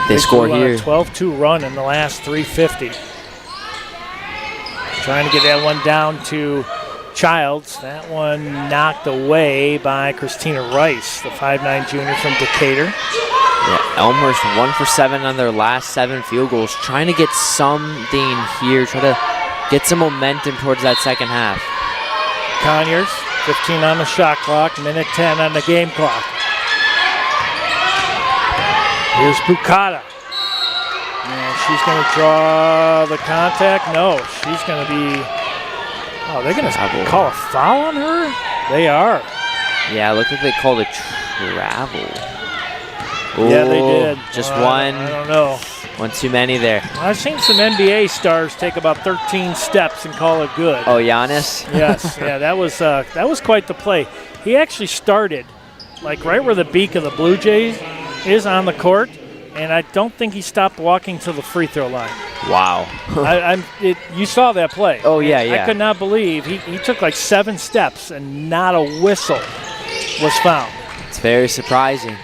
[SPEAKER 5] They score here.
[SPEAKER 4] A 12-2 run in the last 350. Trying to get that one down to Childs. That one knocked away by Christina Rice, the 5'9" junior from Decatur.
[SPEAKER 5] Yeah, Elmhurst 1 for 7 on their last 7 field goals. Trying to get something here, try to get some momentum towards that second half.
[SPEAKER 4] Conyers, 15 on the shot clock, minute 10 on the game clock. Here's Bukata. And she's going to draw the contact. No, she's going to be... Oh, they're going to call a foul on her? They are.
[SPEAKER 5] Yeah, it looked like they called it travel. Ooh,
[SPEAKER 4] yeah, they did.
[SPEAKER 5] Just one.
[SPEAKER 4] I don't know.
[SPEAKER 5] One too many there.
[SPEAKER 4] I've seen some NBA stars take about 13 steps and call it good.
[SPEAKER 5] Oh, Giannis?
[SPEAKER 4] Yes, yeah, that was quite the play. He actually started like right where the beak of the Blue Jays is on the court, and I don't think he stopped walking to the free throw line.
[SPEAKER 5] Wow.
[SPEAKER 4] You saw that play.
[SPEAKER 5] Oh, yeah.
[SPEAKER 4] I could not believe he took like 7 steps and not a whistle was found.
[SPEAKER 5] It's very surprising.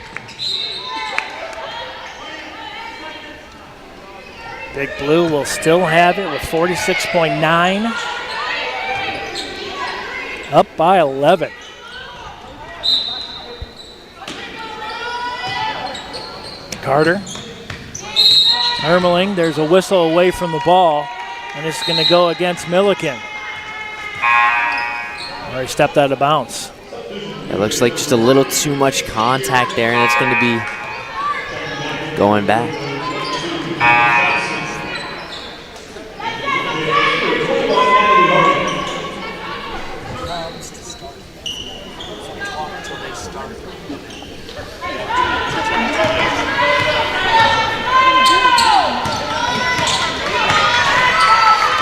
[SPEAKER 4] Big Blue will still have it with 46.9. Up by 11. Carter. Ermeling, there's a whistle away from the ball, and it's going to go against Millikin. He stepped out of bounds.
[SPEAKER 5] It looks like just a little too much contact there, and it's going to be going back.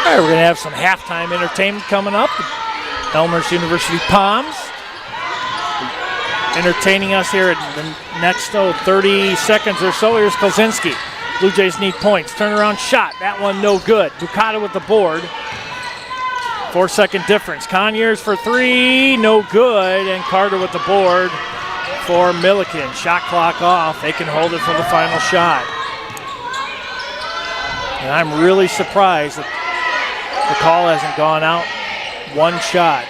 [SPEAKER 4] All right, we're going to have some halftime entertainment coming up. Elmhurst University Palms entertaining us here at the next 30 seconds or so. Here's Kozinski. Blue Jays need points. Turnaround shot. That one no good. Bukata with the board. 4-second difference. Conyers for 3. No good. And Carter with the board for Millikin. Shot clock off. They can hold it for the final shot. And I'm really surprised that the call hasn't gone out. One shot.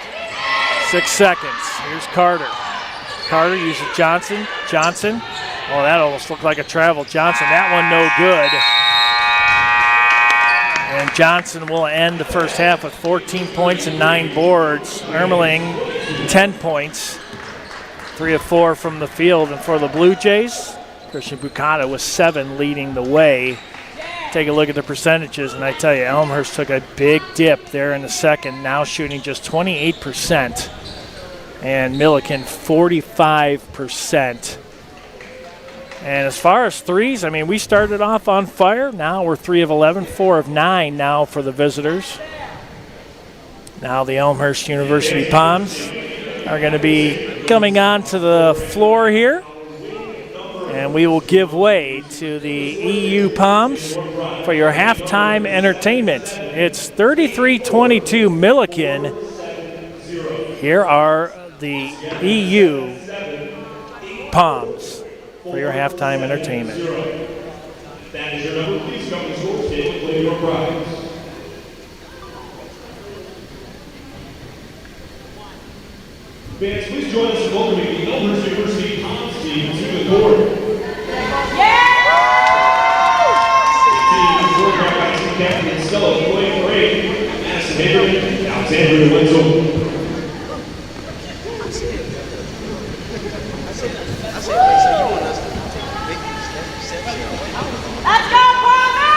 [SPEAKER 4] 6 seconds. Here's Carter. Carter uses Johnson. Johnson. Oh, that almost looked like a travel. Johnson, that one no good. And Johnson will end the first half with 14 points and 9 boards. Ermeling, 10 points. 3 of 4 from the field. And for the Blue Jays, Christian Bukata with 7 leading the way. Take a look at the percentages, and I tell you, Elmhurst took a big dip there in the second, now shooting just 28%. And Millikin, 45%. And as far as threes, I mean, we started off on fire. Now we're 3 of 11, 4 of 9 now for the visitors. Now the Elmhurst University Palms are going to be coming onto the floor here. And we will give way to the EU Palms for your halftime entertainment. It's 33-22 Millikin. Here are the EU Palms for your halftime entertainment.
[SPEAKER 6] That is your number. Please come to the score table and play your prize. Fans, please join us in welcoming the Elmhurst University Palms team to the court. Captain Stella playing parade. Madison Haberman, Alexandria Wenzel.
[SPEAKER 7] Let's go, Palmer!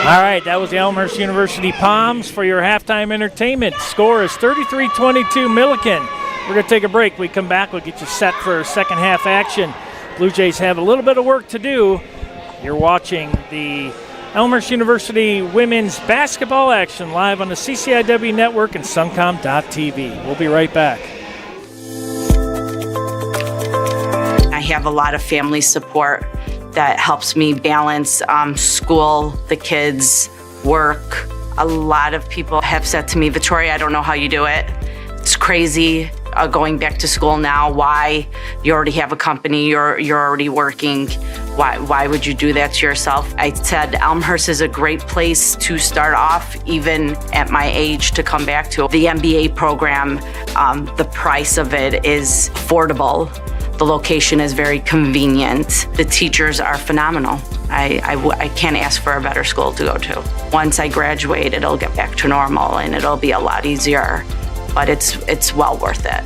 [SPEAKER 4] All right, that was the Elmhurst University Palms for your halftime entertainment. Score is 33-22 Millikin. We're going to take a break. We come back, we'll get you set for second half action. Blue Jays have a little bit of work to do. You're watching the Elmhurst University women's basketball action live on the CCIW network and suncom.tv. We'll be right back.
[SPEAKER 7] I have a lot of family support that helps me balance school, the kids, work. A lot of people have said to me, Victoria, I don't know how you do it. It's crazy going back to school now. Why? You already have a company, you're already working. Why would you do that to yourself? I said Elmhurst is a great place to start off, even at my age, to come back to. The MBA program, the price of it is affordable. The location is very convenient. The teachers are phenomenal. I can't ask for a better school to go to. Once I graduate, it'll get back to normal and it'll be a lot easier, but it's well worth it.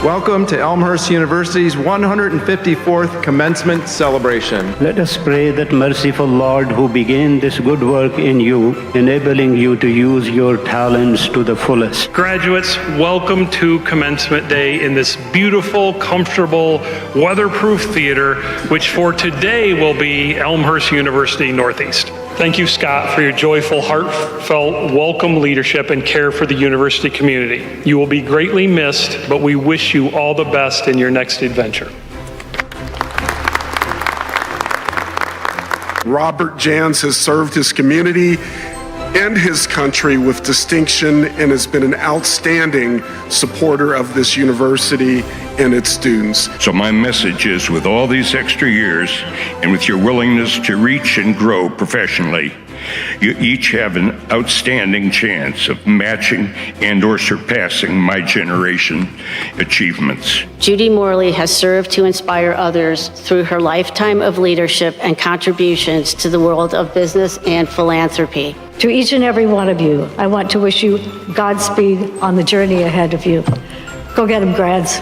[SPEAKER 1] Welcome to Elmhurst University's 154th commencement celebration.
[SPEAKER 8] Let us pray that merciful Lord, who began this good work in you, enabling you to use your talents to the fullest.
[SPEAKER 9] Graduates, welcome to Commencement Day in this beautiful, comfortable, weatherproof theater, which for today will be Elmhurst University Northeast. Thank you, Scott, for your joyful, heartfelt, welcome leadership and care for the university community. You will be greatly missed, but we wish you all the best in your next adventure.
[SPEAKER 10] Robert Jans has served his community and his country with distinction and has been an outstanding supporter of this university and its students.
[SPEAKER 11] So my message is, with all these extra years and with your willingness to reach and grow professionally, you each have an outstanding chance of matching and or surpassing my generation achievements.
[SPEAKER 12] Judy Morley has served to inspire others through her lifetime of leadership and contributions to the world of business and philanthropy.
[SPEAKER 13] To each and every one of you, I want to wish you Godspeed on the journey ahead of you. Go get them, grads.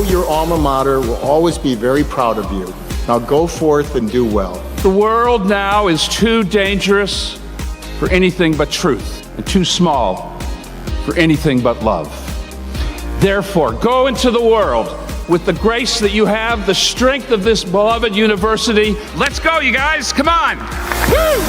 [SPEAKER 14] your alma mater will always be very proud of you. Now go forth and do well.
[SPEAKER 15] The world now is too dangerous for anything but truth, and too small for anything but love. Therefore, go into the world with the grace that you have, the strength of this beloved university. Let's go, you guys, come on. Woo!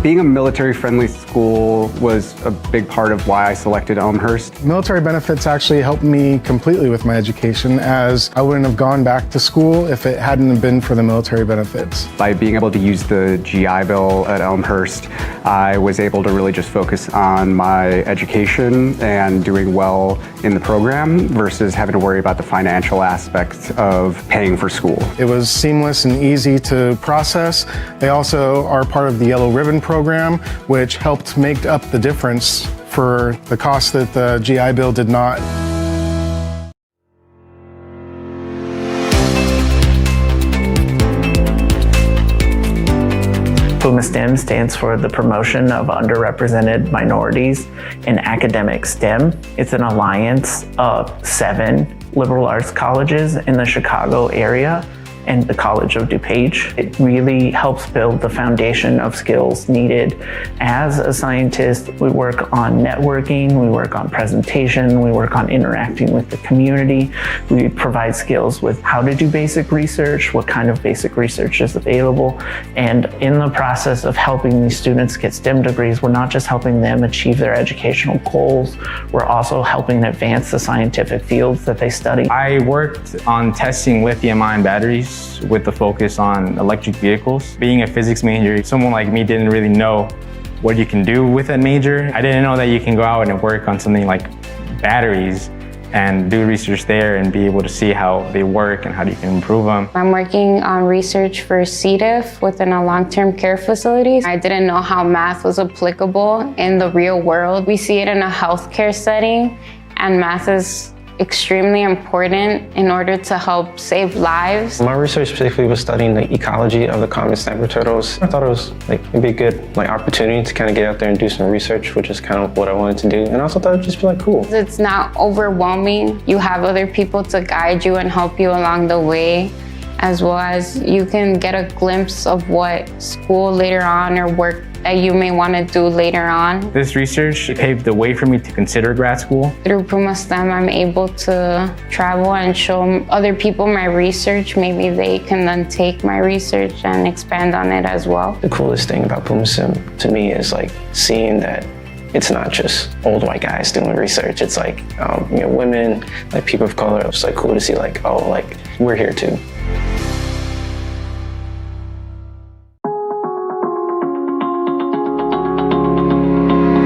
[SPEAKER 16] Being a military-friendly school was a big part of why I selected Elmhurst.
[SPEAKER 17] Military benefits actually helped me completely with my education, as I wouldn't have gone back to school if it hadn't been for the military benefits.
[SPEAKER 16] By being able to use the GI Bill at Elmhurst, I was able to really just focus on my education and doing well in the program versus having to worry about the financial aspects of paying for school.
[SPEAKER 17] It was seamless and easy to process. They also are part of the Yellow Ribbon program, which helped make up the difference for the cost that the GI Bill did not.
[SPEAKER 18] PUMA STEM stands for the Promotion of Underrepresented Minorities in Academic STEM. It's an alliance of 7 liberal arts colleges in the Chicago area and the College of DuPage. It really helps build the foundation of skills needed. As a scientist, we work on networking, we work on presentation, we work on interacting with the community. We provide skills with how to do basic research, what kind of basic research is available. And in the process of helping these students get STEM degrees, we're not just helping them achieve their educational goals, we're also helping advance the scientific fields that they study.
[SPEAKER 19] I worked on testing lithium-ion batteries with the focus on electric vehicles. Being a physics major, someone like me didn't really know what you can do with that major. I didn't know that you can go out and work on something like batteries and do research there and be able to see how they work and how you can improve them.
[SPEAKER 20] I'm working on research for C. diff within a long-term care facility. I didn't know how math was applicable in the real world. We see it in a healthcare setting, and math is extremely important in order to help save lives.
[SPEAKER 21] My research specifically was studying the ecology of the common sniper turtles. I thought it was it'd be a good opportunity to kind of get out there and do some research, which is kind of what I wanted to do. And I also thought it'd just be cool.
[SPEAKER 20] It's not overwhelming. You have other people to guide you and help you along the way, as well as you can get a glimpse of what school later on or work that you may want to do later on.
[SPEAKER 19] This research paved the way for me to consider grad school.
[SPEAKER 20] Through PUMA STEM, I'm able to travel and show other people my research. Maybe they can then take my research and expand on it as well.
[SPEAKER 21] The coolest thing about PUMA STEM to me is seeing that it's not just old white guys doing research. It's women, people of color. It's cool to see we're here too.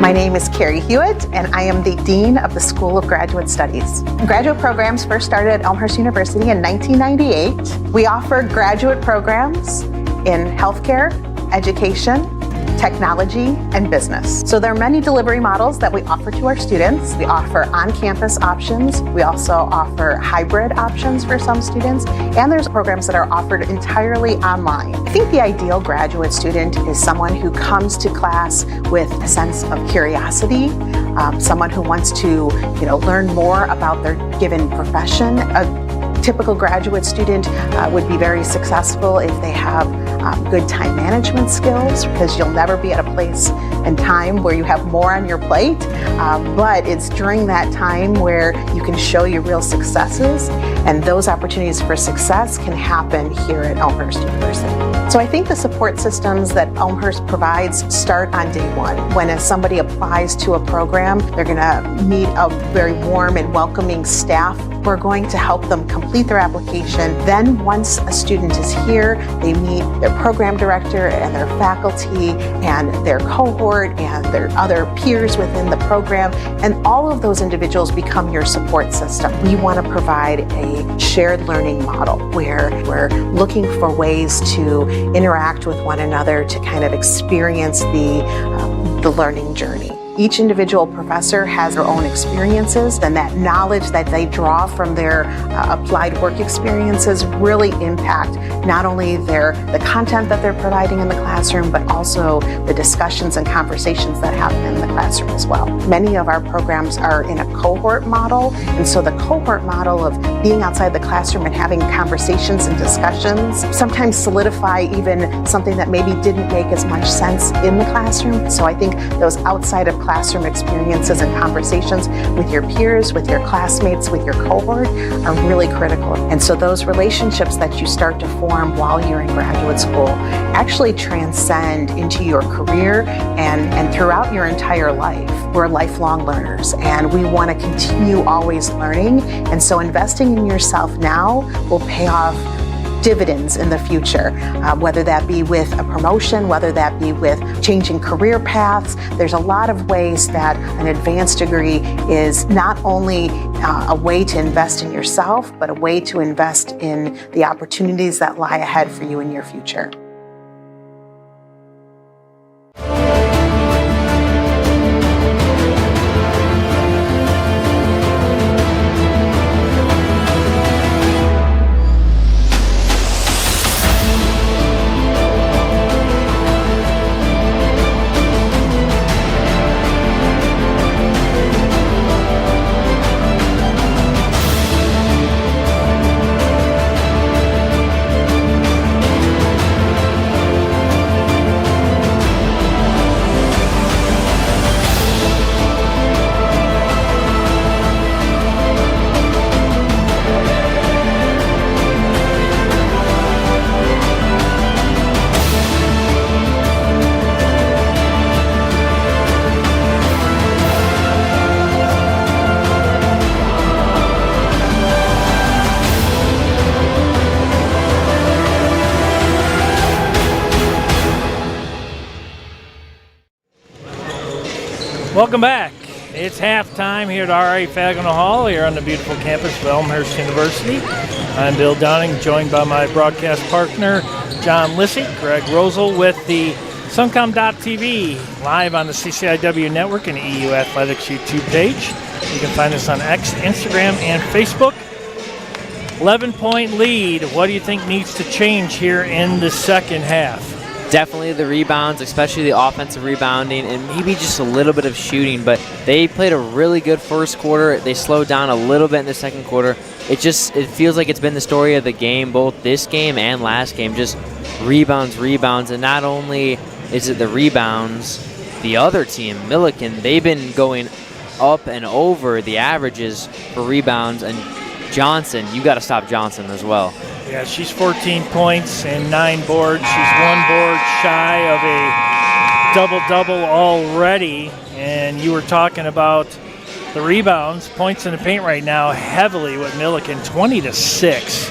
[SPEAKER 22] My name is Carrie Hewitt, and I am the Dean of the School of Graduate Studies. Graduate programs first started at Elmhurst University in 1998. We offer graduate programs in healthcare, education, technology, and business. So there are many delivery models that we offer to our students. We offer on-campus options. We also offer hybrid options for some students. And there's programs that are offered entirely online. I think the ideal graduate student is someone who comes to class with a sense of curiosity, someone who wants to learn more about their given profession. A typical graduate student would be very successful if they have good time management skills, because you'll never be at a place and time where you have more on your plate, but it's during that time where you can show your real successes, and those opportunities for success can happen here at Elmhurst University. So I think the support systems that Elmhurst provides start on day one. When somebody applies to a program, they're going to meet a very warm and welcoming staff We're going to help them complete their application. Then once a student is here, they meet their program director and their faculty and their cohort and their other peers within the program, and all of those individuals become your support system. We want to provide a shared learning model where we're looking for ways to interact with one another to kind of experience the learning journey. Each individual professor has their own experiences, and that knowledge that they draw from their applied work experiences really impact not only the content that they're providing in the classroom, but also the discussions and conversations that happen in the classroom as well. Many of our programs are in a cohort model, and so the cohort model of being outside the classroom and having conversations and discussions sometimes solidify even something that maybe didn't make as much sense in the classroom. So I think those outside of classroom experiences and conversations with your peers, with your classmates, with your cohort are really critical. And so those relationships that you start to form while you're in graduate school actually transcend into your career and throughout your entire life. We're lifelong learners, and we want to continue always learning. And so investing in yourself now will pay off dividends in the future, whether that be with a promotion, whether that be with changing career paths. There's a lot of ways that an advanced degree is not only a way to invest in yourself, but a way to invest in the opportunities that lie ahead for you in your future.
[SPEAKER 4] Welcome back. It's halftime here at R.A. Fagano Hall here on the beautiful campus of Elmhurst University. I'm Bill Downing, joined by my broadcast partner, John Lissy, Greg Rosel with the Suncom.tv, live on the CCIW network and EU Athletics YouTube page. You can find us on X, Instagram, and Facebook. 11-point lead. What do you think needs to change here in the second half?
[SPEAKER 5] Definitely the rebounds, especially the offensive rebounding, and maybe just a little bit of shooting. But they played a really good first quarter. They slowed down a little bit in the second quarter. It feels like it's been the story of the game, both this game and last game, just rebounds. And not only is it the rebounds, the other team, Millikin, they've been going up and over the averages for rebounds. And Johnson, you got to stop Johnson as well.
[SPEAKER 4] Yeah, she's 14 points and 9 boards. She's 1 board shy of a double-double already. And you were talking about the rebounds, points in the paint right now heavily with Millikin, 20-6.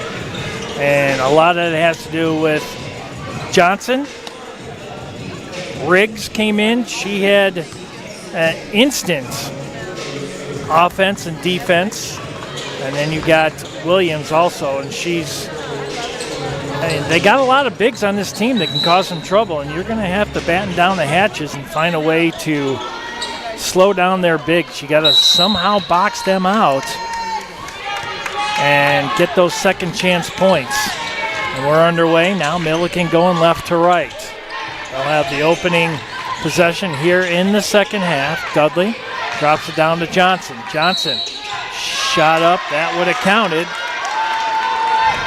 [SPEAKER 4] And a lot of it has to do with Johnson. Riggs came in. She had instant offense and defense. And then you got Williams also, and they got a lot of bigs on this team that can cause some trouble, and you're going to have to batten down the hatches and find a way to slow down their bigs. You got to somehow box them out and get those second chance points. And we're underway now. Millikin going left to right. They'll have the opening possession here in the second half. Dudley drops it down to Johnson. Johnson shot up. That would have counted.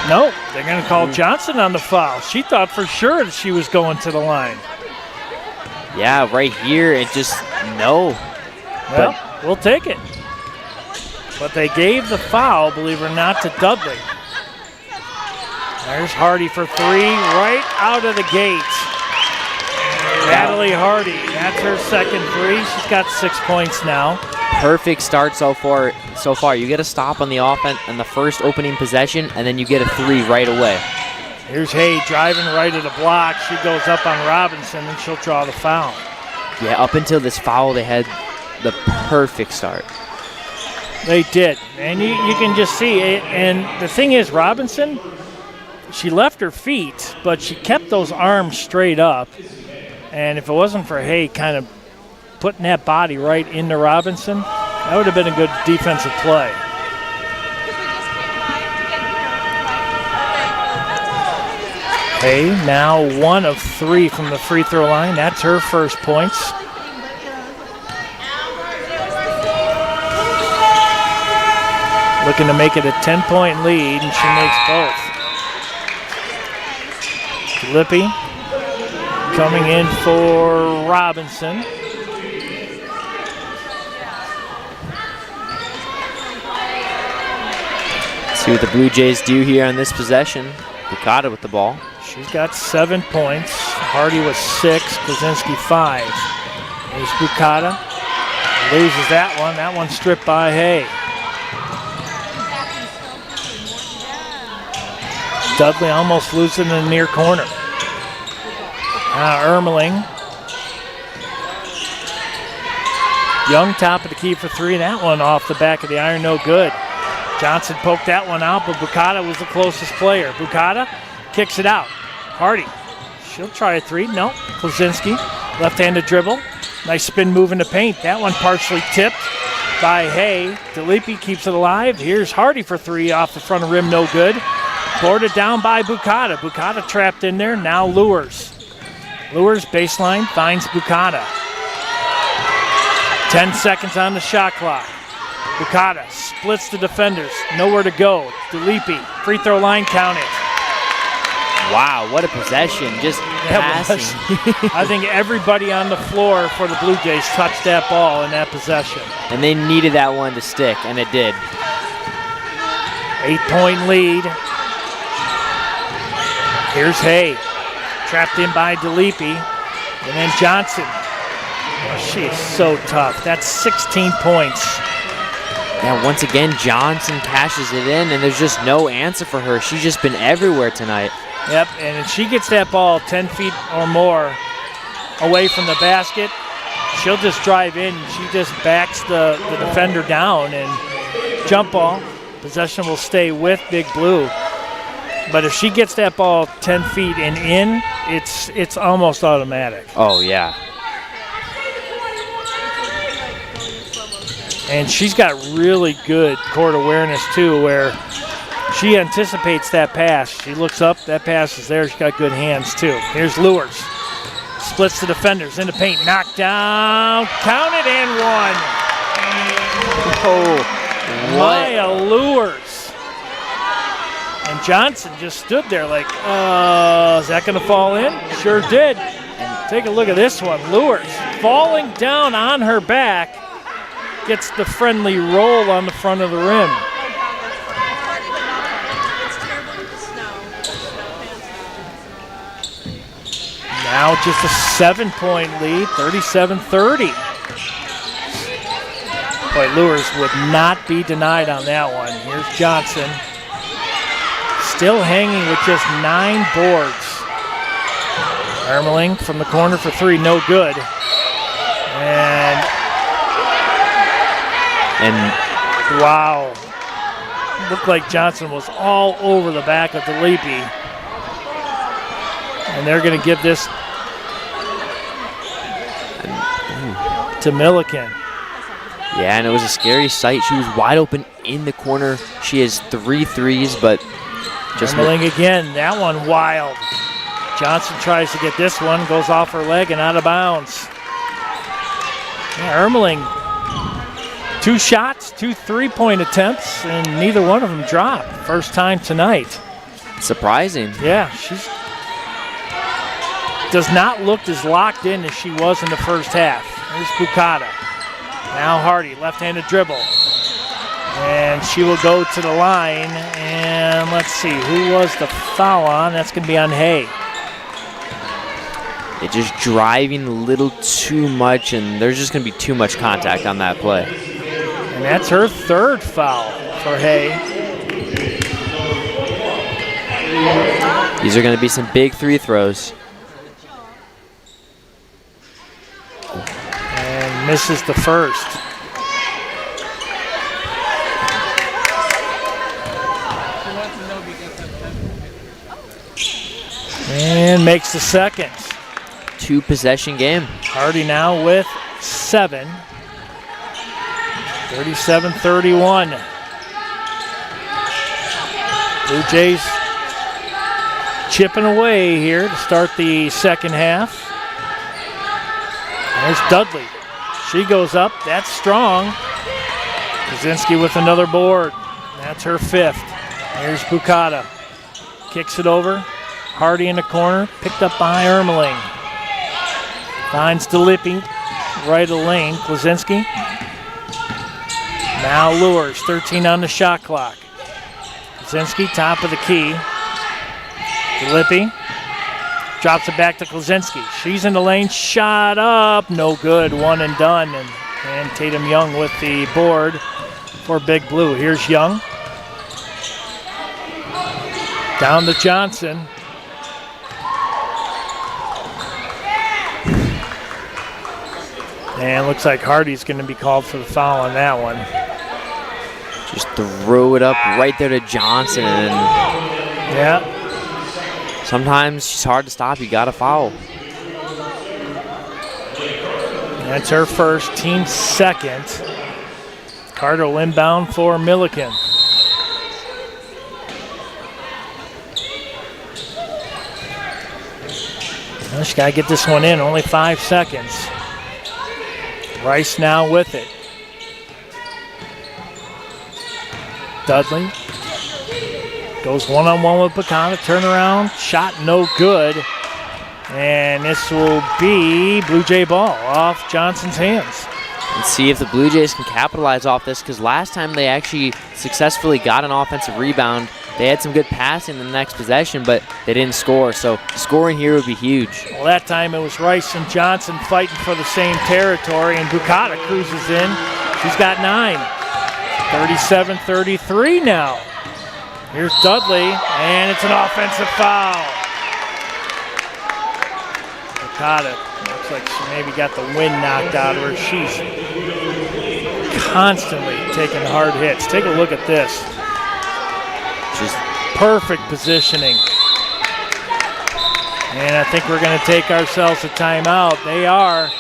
[SPEAKER 4] No, they're going to call Johnson on the foul. She thought for sure that she was going to the line.
[SPEAKER 5] Yeah, right here, it just, no.
[SPEAKER 4] Well, we'll take it. But they gave the foul, believe it or not, to Dudley. There's Hardy for 3, right out of the gate. Natalie Hardy, that's her second 3. She's got 6 points now.
[SPEAKER 5] perfect start so far. You get a stop on the offense on the first opening possession, and then you get a 3 right away.
[SPEAKER 4] Here's Hay driving right at the block. She goes up on Robinson, and she'll draw the foul.
[SPEAKER 5] Yeah, up until this foul, they had the perfect start.
[SPEAKER 4] They did, and you can just see it. And the thing is, Robinson, she left her feet, but she kept those arms straight up. And if it wasn't for Hay kind of putting that body right into Robinson, that would have been a good defensive play. Hay now 1 of 3 from the free throw line. That's her first points. Looking to make it a 10-point lead, and she makes both. Lippi coming in for Robinson.
[SPEAKER 5] See what the Blue Jays do here on this possession. Bukata with the ball.
[SPEAKER 4] She's got 7 points. Hardy was 6, Kozinski 5. There's Bukata. Loses that one. That one stripped by Hay. Dudley almost losing in the near corner. Now Ermeling. Young top of the key for 3. That one off the back of the iron, no good. Johnson poked that one out, but Bukata was the closest player. Bukata kicks it out. Hardy, she'll try a 3. No, Kozinski, left-handed dribble. Nice spin move in the paint. That one partially tipped by Hay. DeLippi keeps it alive. Here's Hardy for 3 off the front of rim, no good. Boarded down by Bukata. Bukata trapped in there, now Lures. Lures baseline, finds Bukata. 10 seconds on the shot clock. Bukata splits the defenders, nowhere to go. DeLippi, free throw line counted.
[SPEAKER 5] Wow, what a possession, just passing.
[SPEAKER 4] I think everybody on the floor for the Blue Jays touched that ball in that possession.
[SPEAKER 5] And they needed that one to stick, and it did.
[SPEAKER 4] 8-point lead. Here's Hay, trapped in by DeLippi, and then Johnson. Oh, she is so tough. That's 16 points.
[SPEAKER 5] Yeah, once again, Johnson cashes it in, and there's just no answer for her. She's just been everywhere tonight.
[SPEAKER 4] Yep, and if she gets that ball 10 feet or more away from the basket, she'll just drive in. She just backs the defender down, and jump ball. Possession will stay with Big Blue. But if she gets that ball 10 feet and in, it's almost automatic.
[SPEAKER 5] Oh, yeah.
[SPEAKER 4] And she's got really good court awareness, too, where she anticipates that pass. She looks up, that pass is there. She's got good hands, too. Here's Lures. Splits the defenders in the paint. Knocked down. Counted and one.
[SPEAKER 5] Oh,
[SPEAKER 4] Maya Lures. And Johnson just stood there like, is that going to fall in? Sure did. Take a look at this one. Lures falling down on her back. Gets the friendly roll on the front of the rim. Now just a 7-point lead, 37-30. Boy, Lures would not be denied on that one. Here's Johnson. Still hanging with just 9 boards. Ermeling from the corner for 3, no good. And wow, looked like Johnson was all over the back of DeLippi. And they're going to give this to Millikin.
[SPEAKER 5] Yeah, and it was a scary sight. She was wide open in the corner. She has 3 threes, but just
[SPEAKER 4] Ermeling again, that one wild. Johnson tries to get this one, goes off her leg and out of bounds. Yeah, Ermeling, 2 shots, 2 3-point attempts, and neither one of them dropped. First time tonight.
[SPEAKER 5] Surprising.
[SPEAKER 4] Yeah, she's does not look as locked in as she was in the first half. There's Bukata. Now Hardy, left-handed dribble. And she will go to the line, and let's see, who was the foul on? That's going to be on Hay.
[SPEAKER 5] They're just driving a little too much, and there's just going to be too much contact on that play.
[SPEAKER 4] And that's her third foul for Hay.
[SPEAKER 5] These are going to be some big free throws.
[SPEAKER 4] And misses the first. And makes the second.
[SPEAKER 5] 2-possession game.
[SPEAKER 4] Hardy now with 7. 37-31. Blue Jays chipping away here to start the second half. There's Dudley. She goes up. That's strong. Kaczynski with another board. That's her 5th. Here's Bukata. Kicks it over. Hardy in the corner. Picked up by Ermeling. Finds DeLippi. Right of the lane. Kaczynski. Now Lures. 13 on the shot clock. Kaczynski, top of the key. DeLippi. Drops it back to Kaczynski. She's in the lane. Shot up. No good. One and done. And Tatum Young with the board for Big Blue. Here's Young. Down to Johnson. And looks like Hardy's going to be called for the foul on that one.
[SPEAKER 5] Just throw it up right there to Johnson.
[SPEAKER 4] Yeah.
[SPEAKER 5] Sometimes she's hard to stop. You got to foul.
[SPEAKER 4] That's her first, team second. Carter will inbound for Millikin. Well, she's got to get this one in. Only 5 seconds. Rice now with it. Dudley goes one-on-one with Bacana. Turnaround. Shot no good. And this will be Blue Jay ball off Johnson's hands.
[SPEAKER 5] And see if the Blue Jays can capitalize off this, because last time they actually successfully got an offensive rebound. They had some good passing in the next possession, but they didn't score. So scoring here would be huge.
[SPEAKER 4] Well, that time it was Rice and Johnson fighting for the same territory, and Bukata cruises in. She's got 9. 37-33 now. Here's Dudley, and it's an offensive foul. Bukata looks like she maybe got the wind knocked out of her. She's constantly taking hard hits. Take a look at this. Just perfect positioning. And I think we're going to take ourselves a timeout. They are.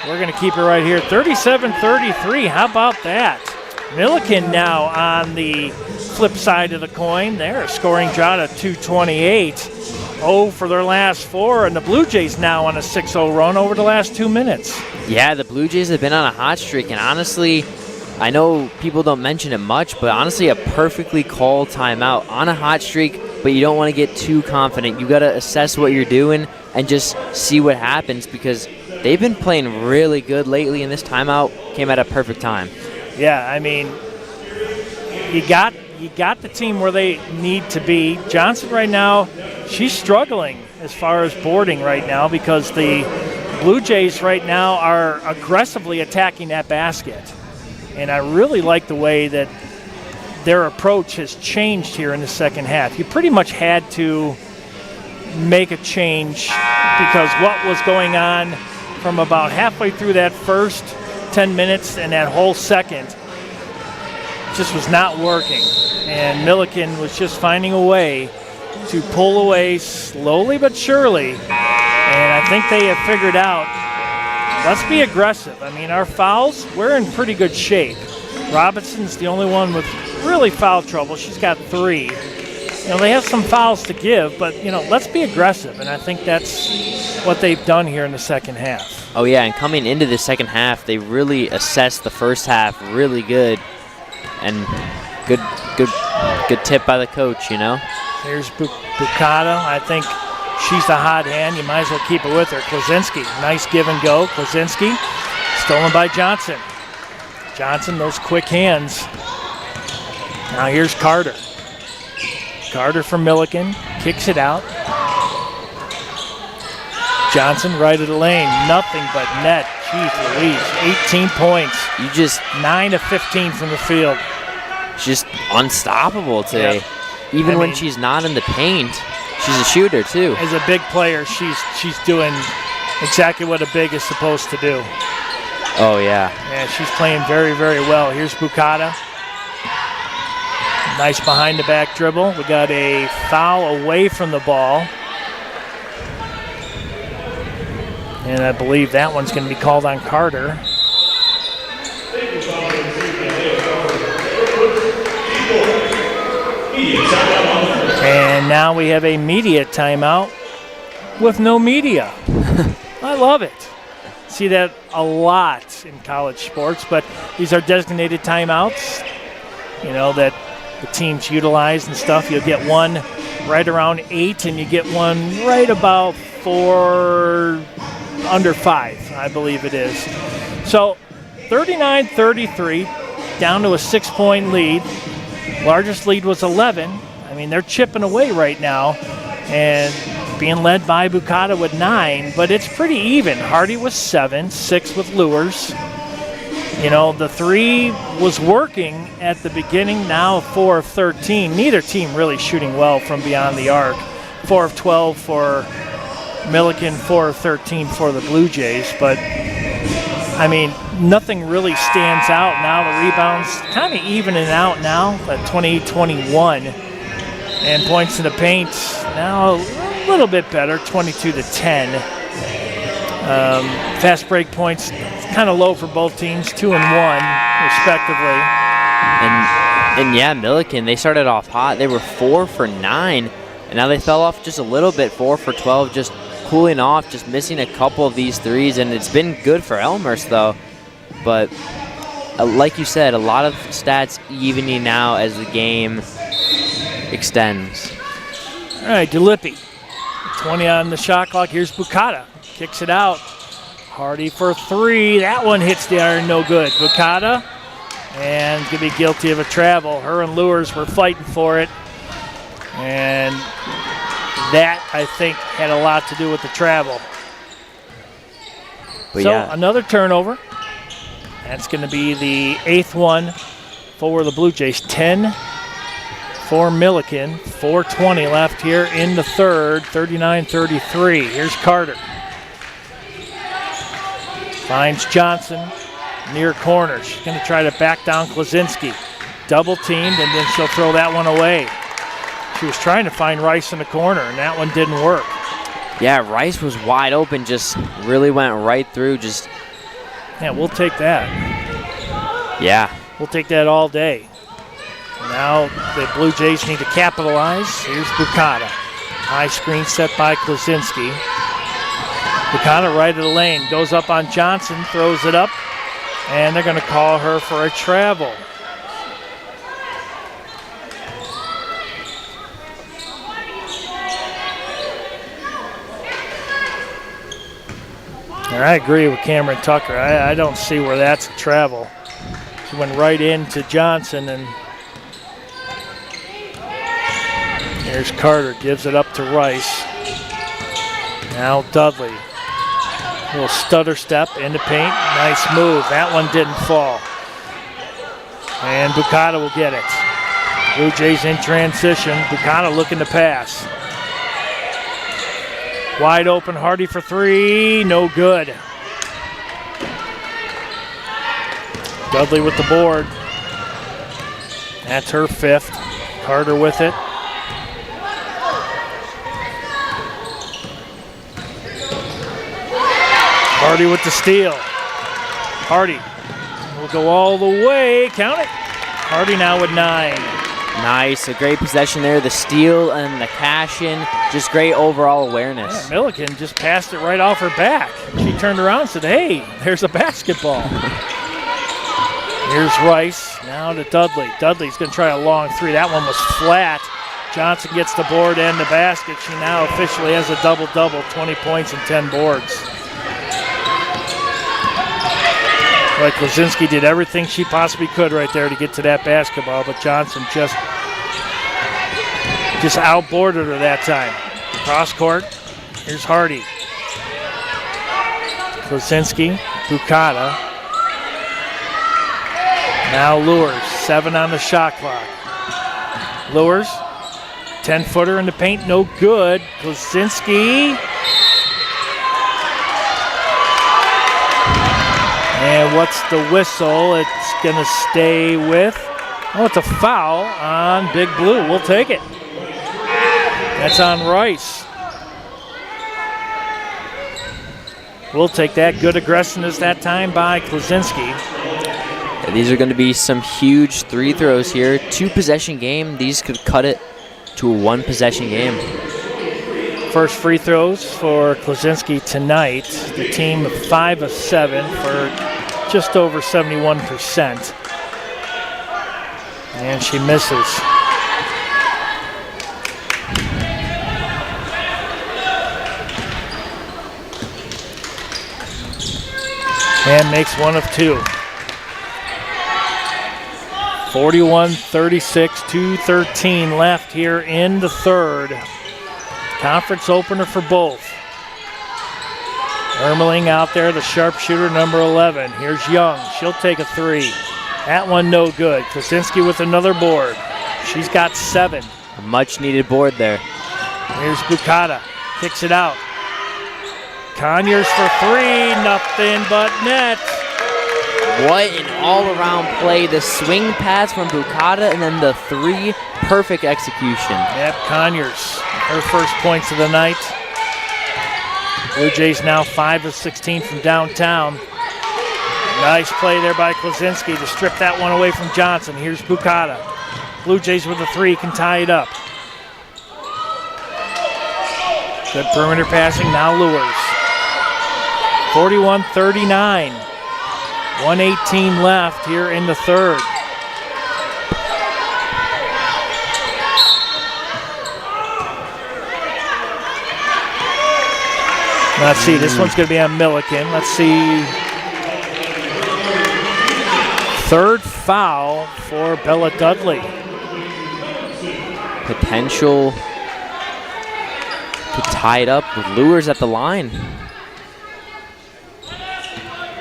[SPEAKER 4] We're going to keep it right here. 37-33. How about that? Millikin now on the flip side of the coin. They're a scoring drought at 228. 0 for their last 4, and the Blue Jays now on a 6-0 run over the last 2 minutes.
[SPEAKER 5] Yeah, the Blue Jays have been on a hot streak, and honestly, I know people don't mention it much, but honestly, a perfectly called timeout on a hot streak, but you don't want to get too confident. You got to assess what you're doing and just see what happens, because they've been playing really good lately, and this timeout came at a perfect time.
[SPEAKER 4] Yeah, I mean, you got the team where they need to be. Johnson right now, she's struggling as far as boarding right now, because the Blue Jays right now are aggressively attacking that basket. And I really like the way that their approach has changed here in the second half. You pretty much had to make a change, because what was going on from about halfway through that first 10 minutes and that whole second just was not working. And Millikin was just finding a way to pull away slowly but surely. And I think they have figured out, let's be aggressive. I mean, our fouls, we're in pretty good shape. Robinson's the only one with really foul trouble. She's got 3. You know, they have some fouls to give, but, you know, let's be aggressive. And I think that's what they've done here in the second half.
[SPEAKER 5] Oh, yeah, and coming into the second half, they really assessed the first half really good. And good tip by the coach, you know.
[SPEAKER 4] Here's Bukata. I think she's the hot hand. You might as well keep it with her. Kaczynski, nice give and go. Kaczynski, stolen by Johnson. Johnson, those quick hands. Now here's Carter. Carter from Millikin, kicks it out. Johnson right of the lane, nothing but net. Jeez Louise, 18 points.
[SPEAKER 5] You just
[SPEAKER 4] 9 of 15 from the field.
[SPEAKER 5] Just unstoppable today.
[SPEAKER 4] Yep.
[SPEAKER 5] Even when she's not in the paint, she's a shooter too.
[SPEAKER 4] As a big player, she's doing exactly what a big is supposed to do.
[SPEAKER 5] Oh yeah.
[SPEAKER 4] Yeah, she's playing very, very well. Here's Bukata. Nice behind the back dribble. We got a foul away from the ball. And I believe that one's going to be called on Carter. And now we have a media timeout with no media. I love it. See that a lot in college sports, but these are designated timeouts, you know, that the teams utilize and stuff. You'll get one right around 8, and you get one right about 4 under 5, I believe it is. So 39-33, down to a 6-point lead. Largest lead was 11. I mean, they're chipping away right now, and being led by Bukata with 9, but it's pretty even. Hardy was 7, 6 with Lures. You know, the 3 was working at the beginning, now 4 of 13. Neither team really shooting well from beyond the arc. 4 of 12 for Millikin, 4 of 13 for the Blue Jays, but I mean, nothing really stands out now. The rebounds kind of evening out now at 28-21. And points in the paint now a little bit better, 22-10. Fast break points kind of low for both teams, 2 and 1 respectively.
[SPEAKER 5] And yeah, Millikin, they started off hot. They were 4 for 9, and now they fell off just a little bit, 4 for 12, just cooling off, just missing a couple of these threes, and it's been good for Elmhurst though. But like you said, a lot of stats evening out as the game extends.
[SPEAKER 4] All right, DeLippi, 20 on the shot clock. Here's Bukata, kicks it out. Hardy for 3. That one hits the iron, no good. Bukata, and going to be guilty of a travel. Her and Lures were fighting for it, and that, I think, had a lot to do with the travel.
[SPEAKER 5] But
[SPEAKER 4] so
[SPEAKER 5] yeah,
[SPEAKER 4] another turnover. That's going to be the 8th one for the Blue Jays. 10 for Millikin. 4:20 left here in the third. 39-33. Here's Carter. Finds Johnson near corner. She's going to try to back down Klaczynski. Double teamed, and then she'll throw that one away. She was trying to find Rice in the corner, and that one didn't work.
[SPEAKER 5] Yeah, Rice was wide open, just really went right through. Just
[SPEAKER 4] yeah, we'll take that.
[SPEAKER 5] Yeah.
[SPEAKER 4] We'll take that all day. Now the Blue Jays need to capitalize. Here's Bukata. High screen set by Klaczynski. Bukata right of the lane. Goes up on Johnson, throws it up, and they're going to call her for a travel. And I agree with Cameron Tucker. I don't see where that's a travel. She went right into Johnson, and here's Carter, gives it up to Rice. Now Dudley. Little stutter step into paint. Nice move. That one didn't fall. And Bukata will get it. Blue Jays in transition. Bukata looking to pass. Wide open, Hardy for 3, no good. Dudley with the board. That's her 5th. Carter with it. Hardy with the steal. Hardy will go all the way, count it. Hardy now with 9.
[SPEAKER 5] Nice, a great possession there. The steal and the cash in, just great overall awareness.
[SPEAKER 4] Yeah, Millikin just passed it right off her back. She turned around and said, hey, there's a basketball. Here's Rice, now to Dudley. Dudley's going to try a long 3. That one was flat. Johnson gets the board and the basket. She now officially has a double-double, 20 points and 10 boards. Like Klaczynski did everything she possibly could right there to get to that basketball, but Johnson just outboarded her that time. Cross court, here's Hardy. Klosinski, Bukata. Now Lures, 7 on the shot clock. Lures, 10-footer in the paint, no good. Klosinski. And what's the whistle? It's going to stay with, it's a foul on Big Blue. We'll take it. That's on Rice. We'll take that. Good aggressiveness that time by Klosinski.
[SPEAKER 5] These are going to be some huge 3 throws here. 2-possession game. These could cut it to a 1-possession game.
[SPEAKER 4] First free throws for Klosinski tonight. The team 5 of 7 for just over 71%. And she misses. And makes 1 of 2. 41-36, 2:13 left here in the third. Conference opener for both. Ermeling out there, the sharpshooter, number 11. Here's Young. She'll take a 3. That one no good. Klosinski with another board. She's got 7.
[SPEAKER 5] A much-needed board there.
[SPEAKER 4] Here's Bukata. Kicks it out. Conyers for 3. Nothing but net.
[SPEAKER 5] What an all-around play. The swing pass from Bukata and then the 3. Perfect execution.
[SPEAKER 4] Yep, Conyers. Her first points of the night. Blue Jays now 5 of 16 from downtown. Nice play there by Klosinski to strip that one away from Johnson. Here's Bukata. Blue Jays with a 3 can tie it up. Good perimeter passing, now Lures. 41-39. 1:18 left here in the third. Let's see, this one's going to be on Millikin. Let's see. Third foul for Bella Dudley.
[SPEAKER 5] Potential to tie it up with Lures at the line.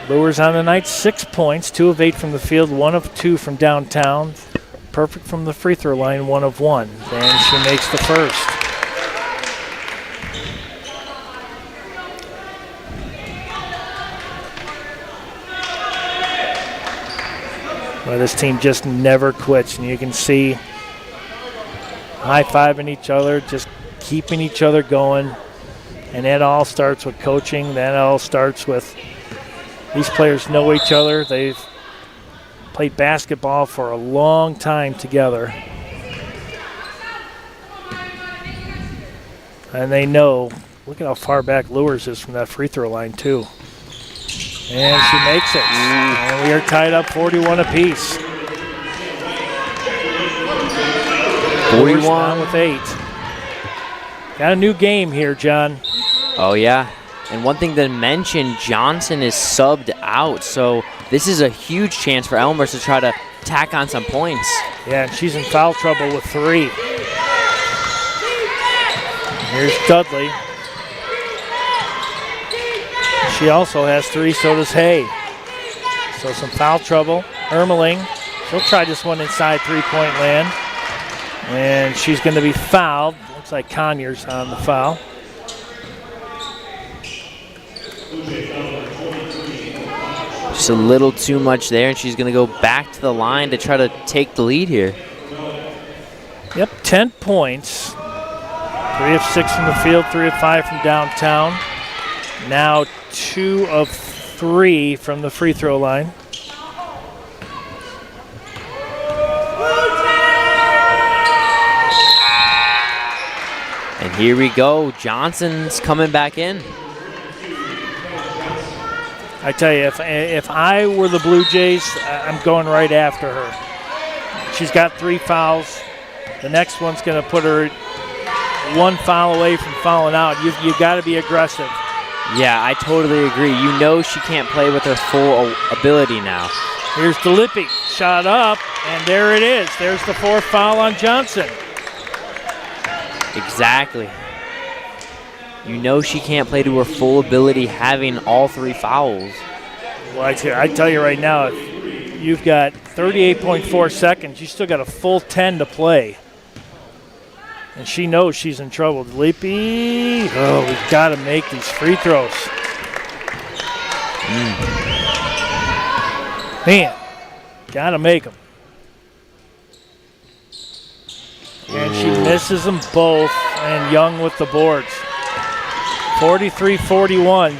[SPEAKER 4] Lures on the night, 6 points, 2 of 8 from the field, 1 of 2 from downtown. Perfect from the free throw line, 1 of 1. And she makes the first. Well, this team just never quits, and you can see high-fiving each other, just keeping each other going. And that all starts with coaching. That all starts with these players know each other. They've played basketball for a long time together. And they know, look at how far back Lures is from that free throw line, too. And she makes it. And we are tied up 41 apiece. 41 with 8. Got a new game here, John.
[SPEAKER 5] Oh, yeah. And one thing to mention, Johnson is subbed out, so this is a huge chance for Elmhurst to try to tack on some points.
[SPEAKER 4] Yeah, and she's in foul trouble with 3. Here's Dudley. She also has 3, so does Hay. So some foul trouble. Ermeling, she'll try this one inside three-point land. And she's going to be fouled. Looks like Conyers on the foul.
[SPEAKER 5] Just a little too much there, and she's going to go back to the line to try to take the lead here.
[SPEAKER 4] Yep, 10 points. 3 of 6 from the field, 3 of 5 from downtown. Now 2 of 3 from the free throw line.
[SPEAKER 5] And here we go. Johnson's coming back in.
[SPEAKER 4] I tell you, if I were the Blue Jays, I'm going right after her. She's got 3 fouls. The next one's going to put her 1 foul away from fouling out. You've got to be aggressive.
[SPEAKER 5] Yeah, I totally agree. You know she can't play with her full ability now.
[SPEAKER 4] Here's DeLippi. Shot up, and there it is. There's the 4th foul on Johnson.
[SPEAKER 5] Exactly. you know she can't play to her full ability having all 3 fouls.
[SPEAKER 4] Well, I tell you right now, if you've got 38.4 seconds, you still got a full 10 to play. And she knows she's in trouble. Leapy, we've got to make these free throws. Man, got to make them. And she misses them both, and Young with the boards. 43-41.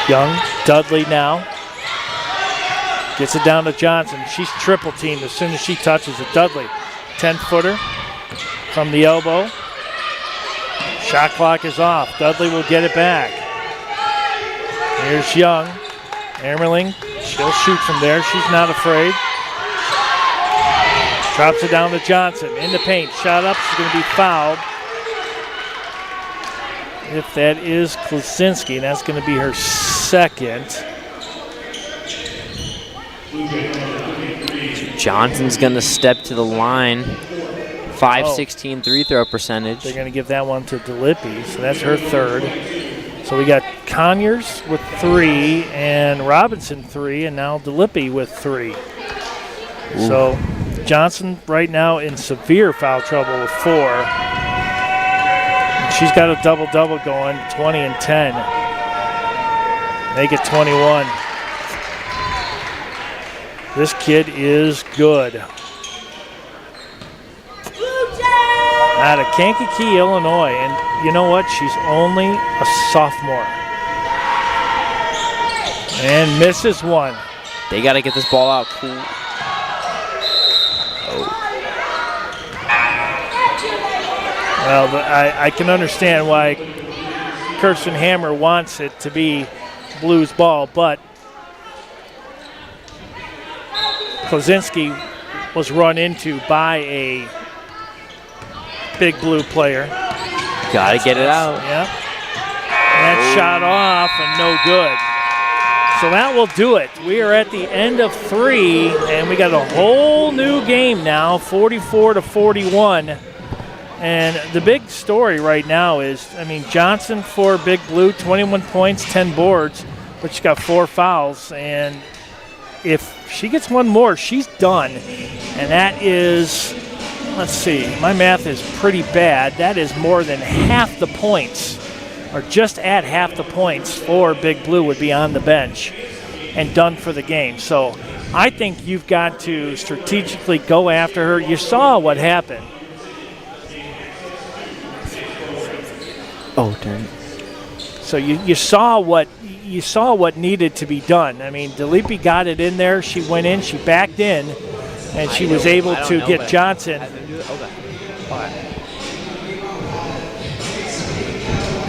[SPEAKER 4] Young, Dudley now. Gets it down to Johnson. She's triple teamed as soon as she touches it. Dudley, 10-footer from the elbow. Shot clock is off. Dudley will get it back. Here's Young. Emmerling, she'll shoot from there. She's not afraid. Drops it down to Johnson. In the paint. Shot up. She's going to be fouled. If that is Klasinski, that's going to be her second.
[SPEAKER 5] Johnson's going to step to the line. 5-16 3-throw percentage.
[SPEAKER 4] They're going to give that one to DeLippi, so that's her third. So we got Conyers with 3 and Robinson 3, and now DeLippi with 3. Ooh. So Johnson right now in severe foul trouble with 4. And she's got a double-double going, 20 and 10. Make it 21. This kid is good. Out of Kankakee, Illinois, and you know what? She's only a sophomore. And misses one.
[SPEAKER 5] They got to get this ball out cool.
[SPEAKER 4] Well, I can understand why Kirsten Hammer wants it to be Blues ball, but Klasinski was run into by a Big Blue player.
[SPEAKER 5] Got to get it out.
[SPEAKER 4] Yep. And that shot off and no good. So that will do it. We are at the end of 3, and we got a whole new game now, 44-41. And the big story right now is, Johnson for Big Blue, 21 points, 10 boards, but she got 4 fouls. And if she gets one more, she's done. And that is, let's see, my math is pretty bad. That is more than half the points, or just at half the points for Big Blue would be on the bench and done for the game. So I think you've got to strategically go after her. You saw what happened.
[SPEAKER 5] Oh, darn.
[SPEAKER 4] So you saw what needed to be done. DeLippi got it in there. She went in, she backed in, and she was able to get Johnson.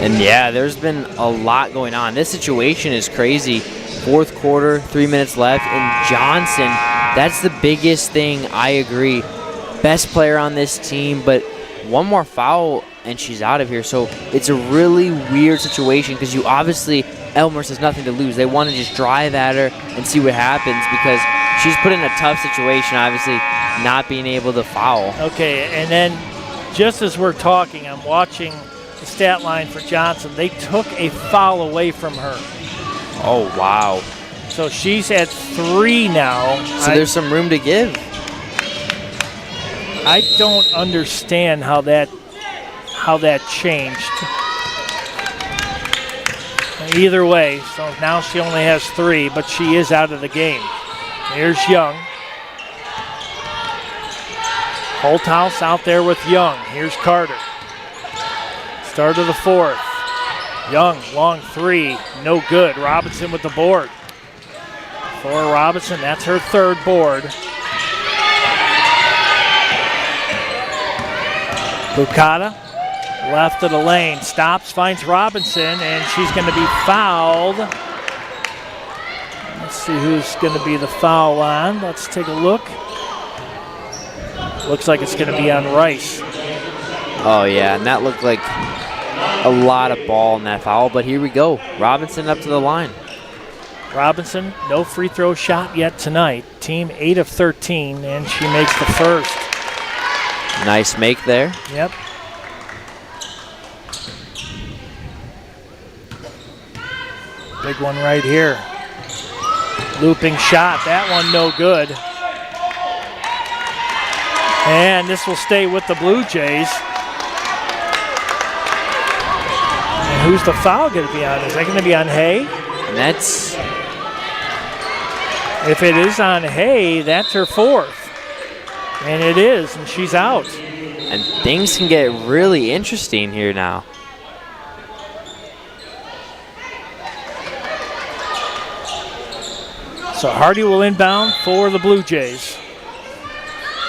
[SPEAKER 5] And yeah, there's been a lot going on. This situation is crazy. 4th quarter, 3 minutes left, and Johnson, that's the biggest thing, I agree. Best player on this team, but one more foul and she's out of here. So it's a really weird situation because you obviously, Elmhurst has nothing to lose. They want to just drive at her and see what happens because she's put in a tough situation, obviously, not being able to foul.
[SPEAKER 4] Okay, and then just as we're talking, I'm watching the stat line for Johnson. They took a foul away from her.
[SPEAKER 5] Oh, wow.
[SPEAKER 4] So she's at 3 now.
[SPEAKER 5] So there's some room to give.
[SPEAKER 4] I don't understand how that changed. Either way, so now she only has 3, but she is out of the game. Here's Young. Holthouse out there with Young. Here's Carter. Start of the 4th. Young, long 3, no good. Robinson with the board. For Robinson, that's her 3rd board. Bukata, left of the lane, stops, finds Robinson, and she's going to be fouled. Let's see who's going to be the foul on. Let's take a look. Looks like it's going to be on Rice.
[SPEAKER 5] Oh, yeah, and that looked like a lot of ball in that foul, but here we go. Robinson up to the line.
[SPEAKER 4] Robinson, no free throw shot yet tonight. Team 8 of 13, and she makes the first.
[SPEAKER 5] Nice make there.
[SPEAKER 4] Yep. Big one right here. Looping shot. That one no good. And this will stay with the Blue Jays. And who's the foul going to be on? Is that going to be on Hay?
[SPEAKER 5] And that's...
[SPEAKER 4] If it is on Hay, that's her fourth. And it is, and she's out.
[SPEAKER 5] And things can get really interesting here now.
[SPEAKER 4] So Hardy will inbound for the Blue Jays.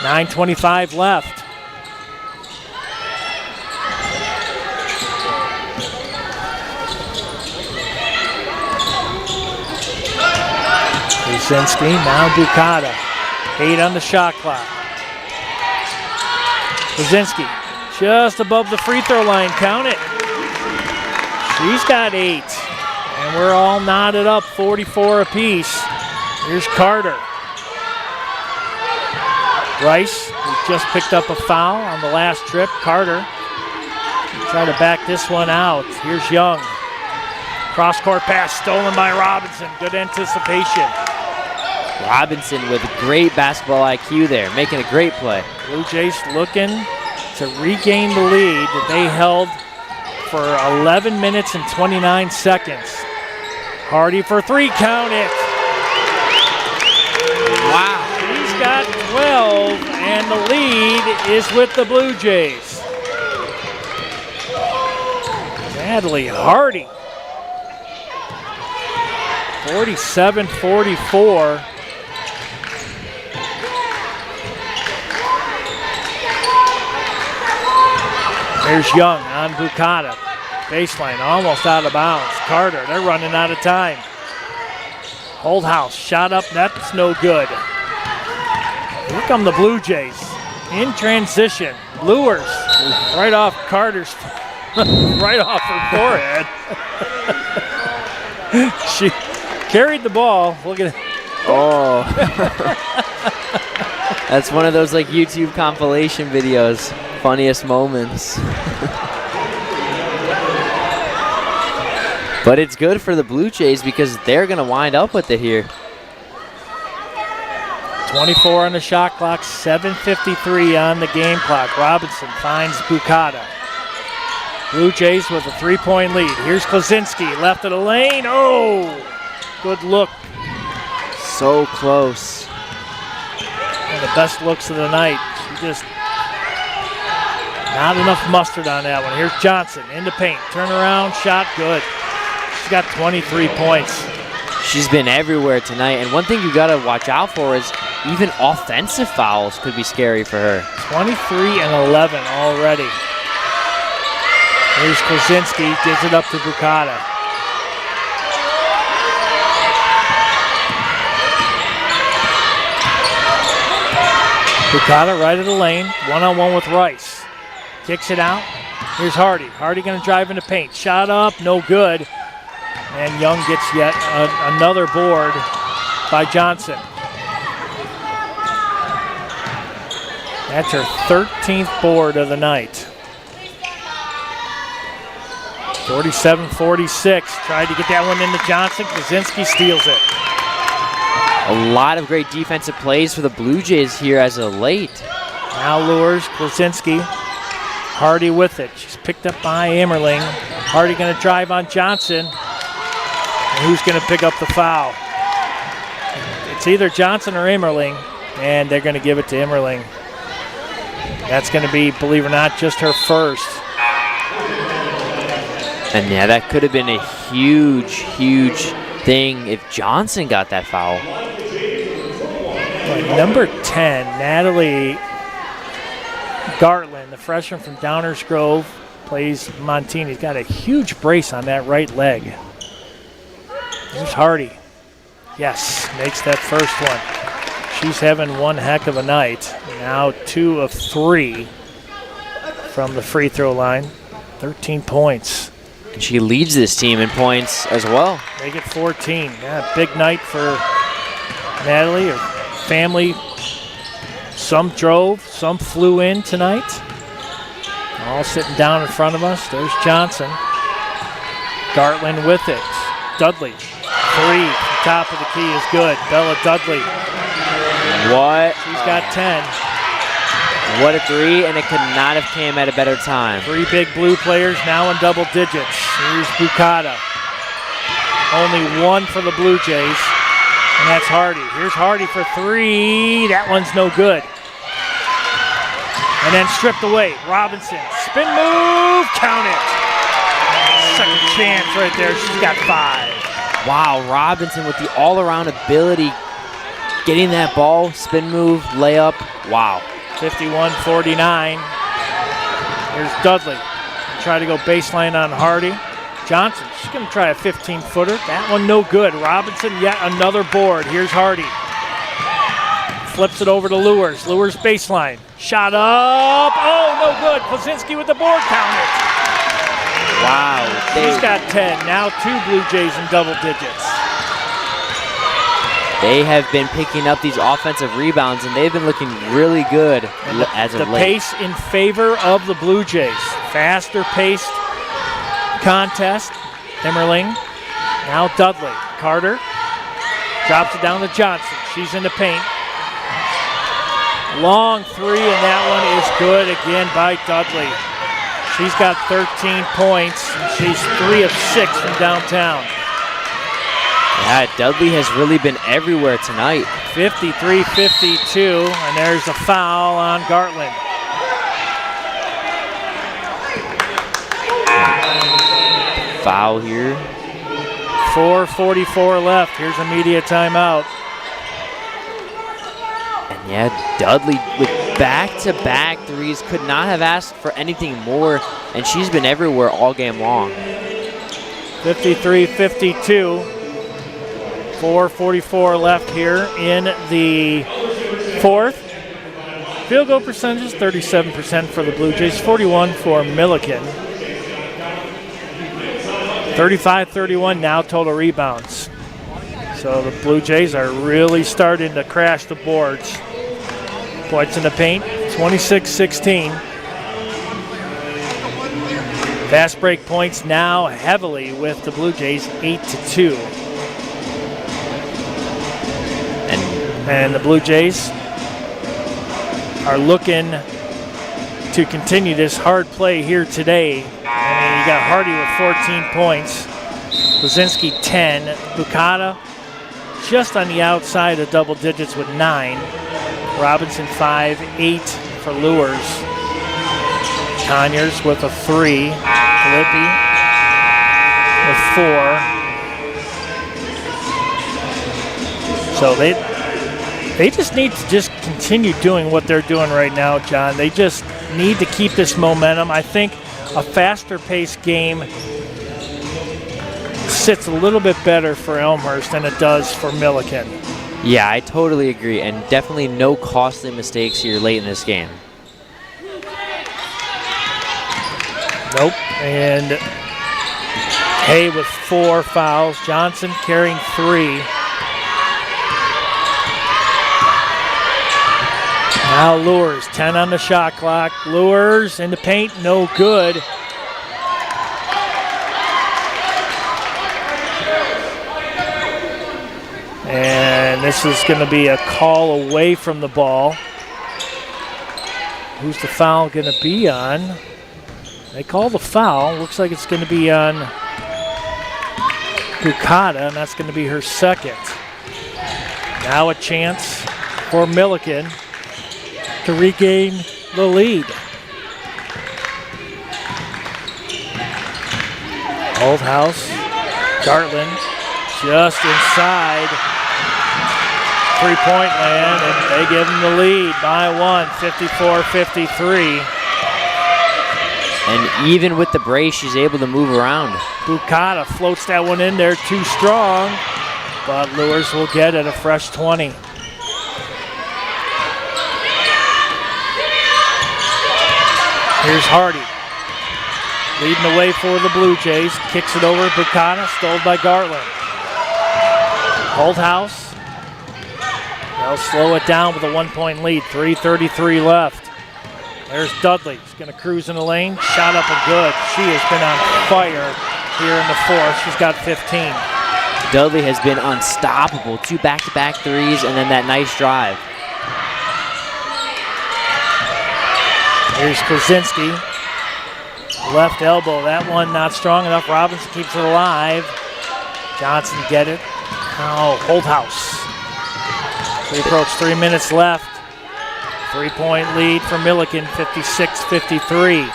[SPEAKER 4] 9:25 left. Krasinski, now Bukata. 8 on the shot clock. Krasinski just above the free throw line. Count it. She's got 8. And we're all knotted up, 44 apiece. Here's Carter. Rice, who just picked up a foul on the last trip. Carter try to back this one out. Here's Young. Cross-court pass stolen by Robinson. Good anticipation.
[SPEAKER 5] Robinson with great basketball IQ there, making a great play.
[SPEAKER 4] Blue Jays looking to regain the lead that they held for 11 minutes and 29 seconds. Hardy for 3, count it.
[SPEAKER 5] Wow.
[SPEAKER 4] He's got 12, and the lead is with the Blue Jays. Natalie Hardy. 47-44. There's Young on Bukata. Baseline almost out of bounds. Carter, they're running out of time. Holdhouse shot up, that's no good. Here come the Blue Jays in transition. Lures right off Carter's, right off her forehead. She carried the ball. Look at it.
[SPEAKER 5] Oh. That's one of those like YouTube compilation videos. Funniest moments. But it's good for the Blue Jays because they're going to wind up with it here.
[SPEAKER 4] 24 on the shot clock, 7:53 on the game clock. Robinson finds Bukata. Blue Jays with a 3-point lead. Here's Klasinski, left of the lane. Oh, good look.
[SPEAKER 5] So close.
[SPEAKER 4] One of the best looks of the night. She just not enough mustard on that one. Here's Johnson in the paint. Turn around, shot good. She's got 23 points.
[SPEAKER 5] She's been everywhere tonight. And one thing you got to watch out for is even offensive fouls could be scary for her.
[SPEAKER 4] 23 and 11 already. Here's Klasinski, gives it up to Bukata. Bukata right of the lane, one-on-one with Rice. Kicks it out. Here's Hardy. Hardy going to drive in the paint. Shot up, no good. And Young gets yet another board by Johnson. That's her 13th board of the night. 47-46. Tried to get that one into Johnson. Krasinski steals it.
[SPEAKER 5] A lot of great defensive plays for the Blue Jays here as of late.
[SPEAKER 4] Now lures Klasinski. Hardy with it. She's picked up by Emmerling. Hardy going to drive on Johnson. And who's going to pick up the foul? It's either Johnson or Emmerling, and they're going to give it to Emmerling. That's going to be, believe it or not, just her first.
[SPEAKER 5] And yeah, that could have been a huge, huge thing if Johnson got that foul.
[SPEAKER 4] Number 10, Natalie Gartland, the freshman from Downers Grove, plays Montini. He's got a huge brace on that right leg. Here's Hardy. Yes, makes that first one. She's having one heck of a night. Now 2 of 3 from the free throw line. 13 points.
[SPEAKER 5] And she leads this team in points as well.
[SPEAKER 4] Make it 14. Yeah, big night for Natalie. Her family Some drove, some flew in tonight. All sitting down in front of us. There's Johnson. Gartland with it. Dudley. 3. Top of the key is good. Bella Dudley.
[SPEAKER 5] What?
[SPEAKER 4] She's got 10.
[SPEAKER 5] What a 3, and it could not have came at a better time.
[SPEAKER 4] 3 big blue players now in double digits. Here's Bukata. Only 1 for the Blue Jays, and that's Hardy. Here's Hardy for 3. That one's no good. And then stripped away. Robinson. Spin move. Count it. Second chance right there. She's got 5.
[SPEAKER 5] Wow, Robinson with the all-around ability. Getting that ball, spin move, layup. Wow.
[SPEAKER 4] 51-49. Here's Dudley. Try to go baseline on Hardy. Johnson, she's going to try a 15-footer. That one no good. Robinson, yet another board. Here's Hardy. Flips it over to Lewers. Lewers baseline. Shot up. Oh, no good. Plazinski with the board. Count it.
[SPEAKER 5] Wow.
[SPEAKER 4] He's got 10. Now 2 Blue Jays in double digits.
[SPEAKER 5] They have been picking up these offensive rebounds, and they've been looking really good as of late.
[SPEAKER 4] The pace in favor of the Blue Jays. Faster paced contest. Himmerling. Now Dudley. Carter drops it down to Johnson. She's in the paint. Long 3, and that one is good again by Dudley. She's got 13 points, and she's 3 of 6 from downtown.
[SPEAKER 5] Yeah, Dudley has really been everywhere tonight.
[SPEAKER 4] 53-52, and there's a foul on Gartland.
[SPEAKER 5] Foul here.
[SPEAKER 4] 4:44 left. Here's a media timeout.
[SPEAKER 5] And yeah, Dudley with back-to-back 3s could not have asked for anything more, and she's been everywhere all game long.
[SPEAKER 4] 53-52. 4:44 left here in the fourth. Field goal percentage is 37% for the Blue Jays, 41 for Millikin. 35-31 now total rebounds. So the Blue Jays are really starting to crash the boards. Points in the paint, 26-16. Fast break points now heavily with the Blue Jays, 8-2. And the Blue Jays are looking to continue this hard play here today. And you got Hardy with 14 points. Plazinski 10. Bukata just on the outside of double digits with 9. Robinson 5, 8 for Lewers. Conyers with a 3. Filippi with 4. So they just need to just continue doing what they're doing right now, John. They just need to keep this momentum. I think a faster paced game sits a little bit better for Elmhurst than it does for Millikin.
[SPEAKER 5] Yeah, I totally agree, and definitely no costly mistakes here late in this game.
[SPEAKER 4] Nope. And Hay with 4 fouls. Johnson carrying 3. Now Lewers, 10 on the shot clock. Lewers in the paint, no good. And this is going to be a call away from the ball. Who's the foul going to be on? They call the foul. Looks like it's going to be on Bukata, and that's going to be her second. Now a chance for Millikin to regain the lead. Old House, Gartland just inside three-point land, and they give them the lead by 1, 54-53.
[SPEAKER 5] And even with the brace, she's able to move around.
[SPEAKER 4] Bukata floats that one in there too strong, but Lewers will get it, a fresh 20. Here's Hardy, leading the way for the Blue Jays. Kicks it over Bukata, stole by Gartland. Holdhouse, They'll slow it down with a 1-point lead. 3:33 left. There's Dudley. She's going to cruise in the lane. Shot up and good. She has been on fire here in the fourth. She's got 15.
[SPEAKER 5] Dudley has been unstoppable. 2 back-to-back threes and then that nice drive.
[SPEAKER 4] Here's Krasinski. Left elbow. That one not strong enough. Robinson keeps it alive. Johnson get it. Oh, Holthouse. We approach 3 minutes left. 3-point lead for Millikin, 56-53.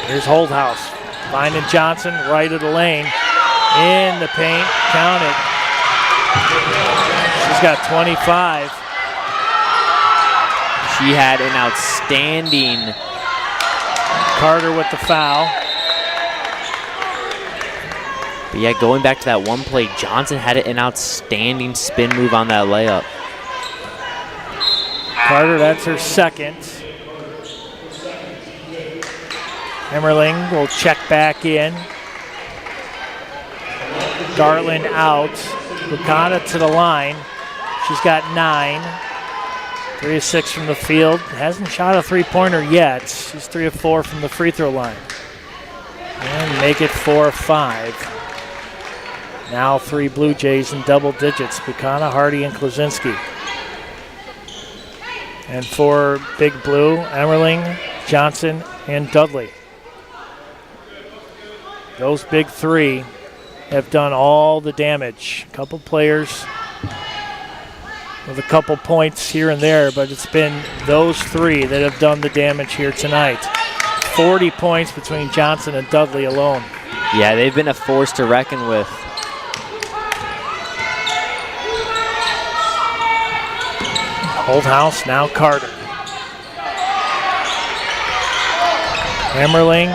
[SPEAKER 4] Here's Holthouse. Finding Johnson right of the lane. In the paint. Count it. She's got 25.
[SPEAKER 5] She had an outstanding...
[SPEAKER 4] Carter with the foul.
[SPEAKER 5] But yeah, going back to that one play, Johnson had an outstanding spin move on that layup.
[SPEAKER 4] Carter, that's her second. Emmerling will check back in. Garland out. Bukata to the line. She's got 9. 3 of 6 from the field. Hasn't shot a three-pointer yet. She's 3 of 4 from the free throw line. And make it 4 of 5. Now 3 Blue Jays in double digits. Bukana, Hardy, and Klaczynski. And 4 Big Blue, Emmerling, Johnson, and Dudley. Those big 3 have done all the damage. A couple players with a couple points here and there, but it's been those 3 that have done the damage here tonight. 40 points between Johnson and Dudley alone.
[SPEAKER 5] Yeah, they've been a force to reckon with.
[SPEAKER 4] Holthouse, now Carter. Emmerling,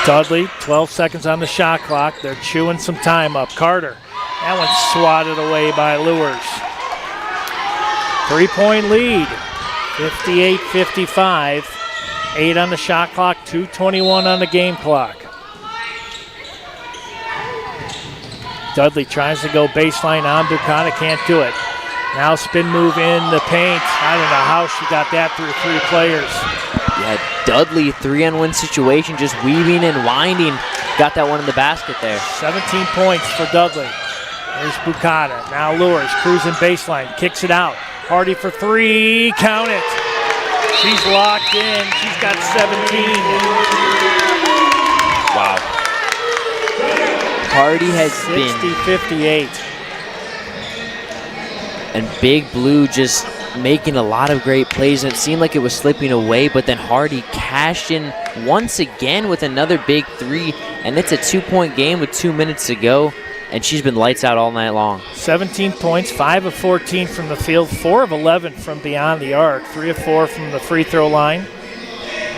[SPEAKER 4] Dudley, 12 seconds on the shot clock. They're chewing some time up. Carter, that one's swatted away by Lewers. 3-point lead, 58-55. 8 on the shot clock, 2:21 on the game clock. Dudley tries to go baseline on Bukata, can't do it. Now spin move in the paint. I don't know how she got that through 3 players.
[SPEAKER 5] Yeah, Dudley, 3-on-1 situation, just weaving and winding. Got that one in the basket there.
[SPEAKER 4] 17 points for Dudley. There's Bukata. Now Lewis cruising baseline, kicks it out. Hardy for 3, count it. She's locked in. She's got 17.
[SPEAKER 5] Wow. Hardy has
[SPEAKER 4] 60-58.
[SPEAKER 5] And Big Blue just making a lot of great plays. It seemed like it was slipping away, but then Hardy cashed in once again with another big 3, and it's a 2-point game with 2 minutes to go, and she's been lights out all night long.
[SPEAKER 4] 17 points, 5 of 14 from the field, 4 of 11 from beyond the arc, 3 of 4 from the free throw line.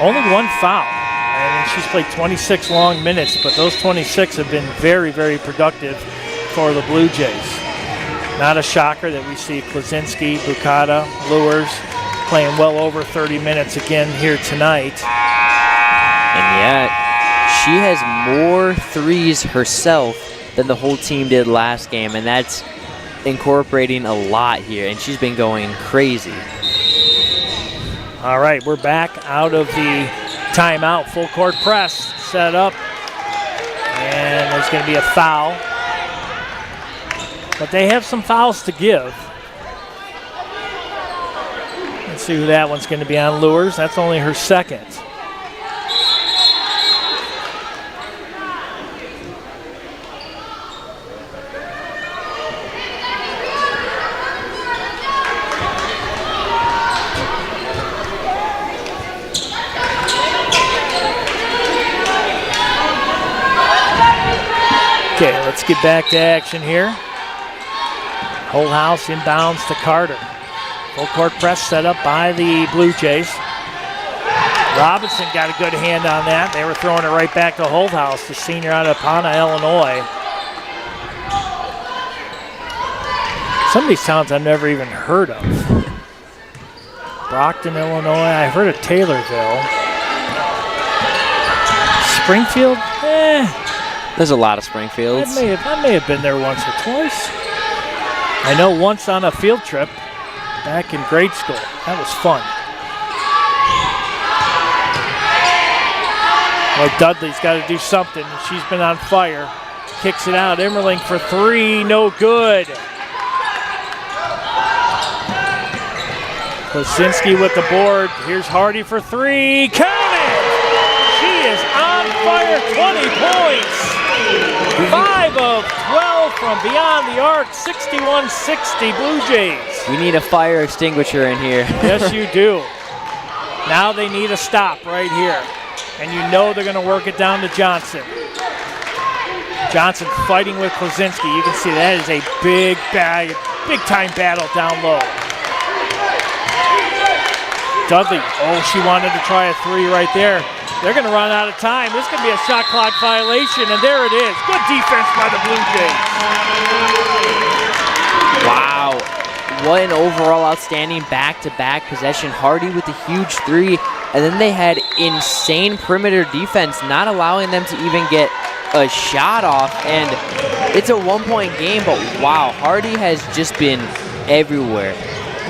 [SPEAKER 4] Only 1 foul, and she's played 26 long minutes, but those 26 have been very, very productive for the Blue Jays. Not a shocker that we see Klaczynski, Bukata, Lewers playing well over 30 minutes again here tonight.
[SPEAKER 5] And yet, she has more threes herself than the whole team did last game, and that's incorporating a lot here, and she's been going crazy.
[SPEAKER 4] All right, we're back out of the timeout. Full court press set up, and there's going to be a foul. But they have some fouls to give. Let's see who that one's going to be on. Lewers. That's only her second. Okay, let's get back to action here. Holthouse inbounds to Carter. Full court press set up by the Blue Jays. Robinson got a good hand on that. They were throwing it right back to Holthouse, the senior out of Pana, Illinois. Some of these towns I've never even heard of. Brockton, Illinois. I've heard of Taylorville. Springfield?
[SPEAKER 5] There's a lot of Springfields.
[SPEAKER 4] I may have been there once or twice. I know once on a field trip back in grade school. That was fun. Well, Dudley's got to do something. She's been on fire. Kicks it out. Emmerling for three. No good. Kosinski with the board. Here's Hardy for three. Count it! She is on fire. 20 points. 5 of 12 from beyond the arc. 61-60 Blue Jays.
[SPEAKER 5] We need a fire extinguisher in here.
[SPEAKER 4] Yes, you do. Now they need a stop right here. And you know they're going to work it down to Johnson. Johnson fighting with Kosinski. You can see that is a big time battle down low. Dudley, she wanted to try a three right there. They're going to run out of time. This could be a shot clock violation, and there it is. Good defense by the Blue Jays.
[SPEAKER 5] Wow. What an overall outstanding back-to-back possession. Hardy with a huge three, and then they had insane perimeter defense, not allowing them to even get a shot off. And it's a one-point game, but wow, Hardy has just been everywhere.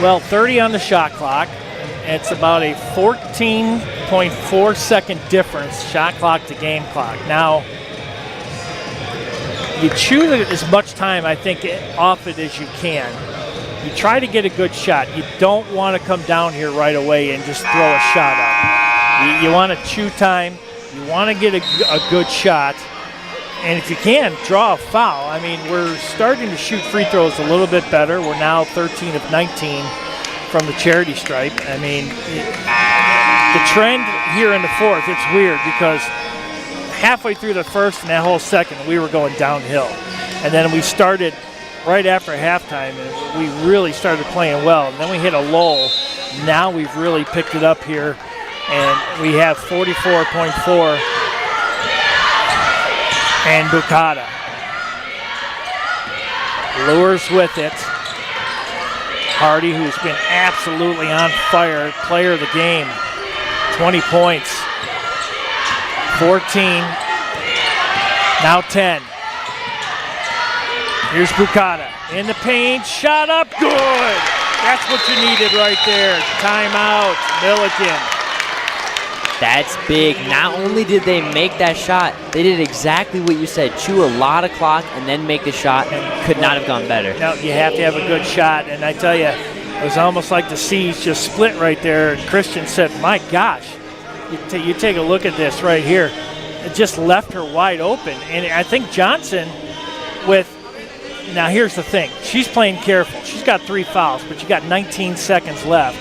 [SPEAKER 4] Well, 30 on the shot clock. It's about a 14.4 second difference, shot clock to game clock. Now, you chew as much time, I think, off it as you can. You try to get a good shot. You don't want to come down here right away and just throw a shot up. You want to chew time. You want to get a good shot. And if you can, draw a foul. I mean, we're starting to shoot free throws a little bit better. We're now 13 of 19 from the charity stripe. I mean, the trend here in the fourth, it's weird because halfway through the first and that whole second, we were going downhill. And then we started right after halftime, and we really started playing well. And then we hit a lull. Now we've really picked it up here, and we have 44.4 and Bukata. Lures with it. Hardy, who's been absolutely on fire, player of the game. 20 points. 14. Now 10. Here's Bukata in the paint, shot up, good. That's what you needed right there. Timeout, Millikin.
[SPEAKER 5] That's big. Not only did they make that shot, they did exactly what you said. Chew a lot of clock and then make the shot. Could not have gone better.
[SPEAKER 4] No, you have to have a good shot. And I tell you, it was almost like the seas just split right there. And Christian said, my gosh, you take a look at this right here. It just left her wide open. And I think Johnson now here's the thing. She's playing careful. She's got 3 fouls, but you got 19 seconds left.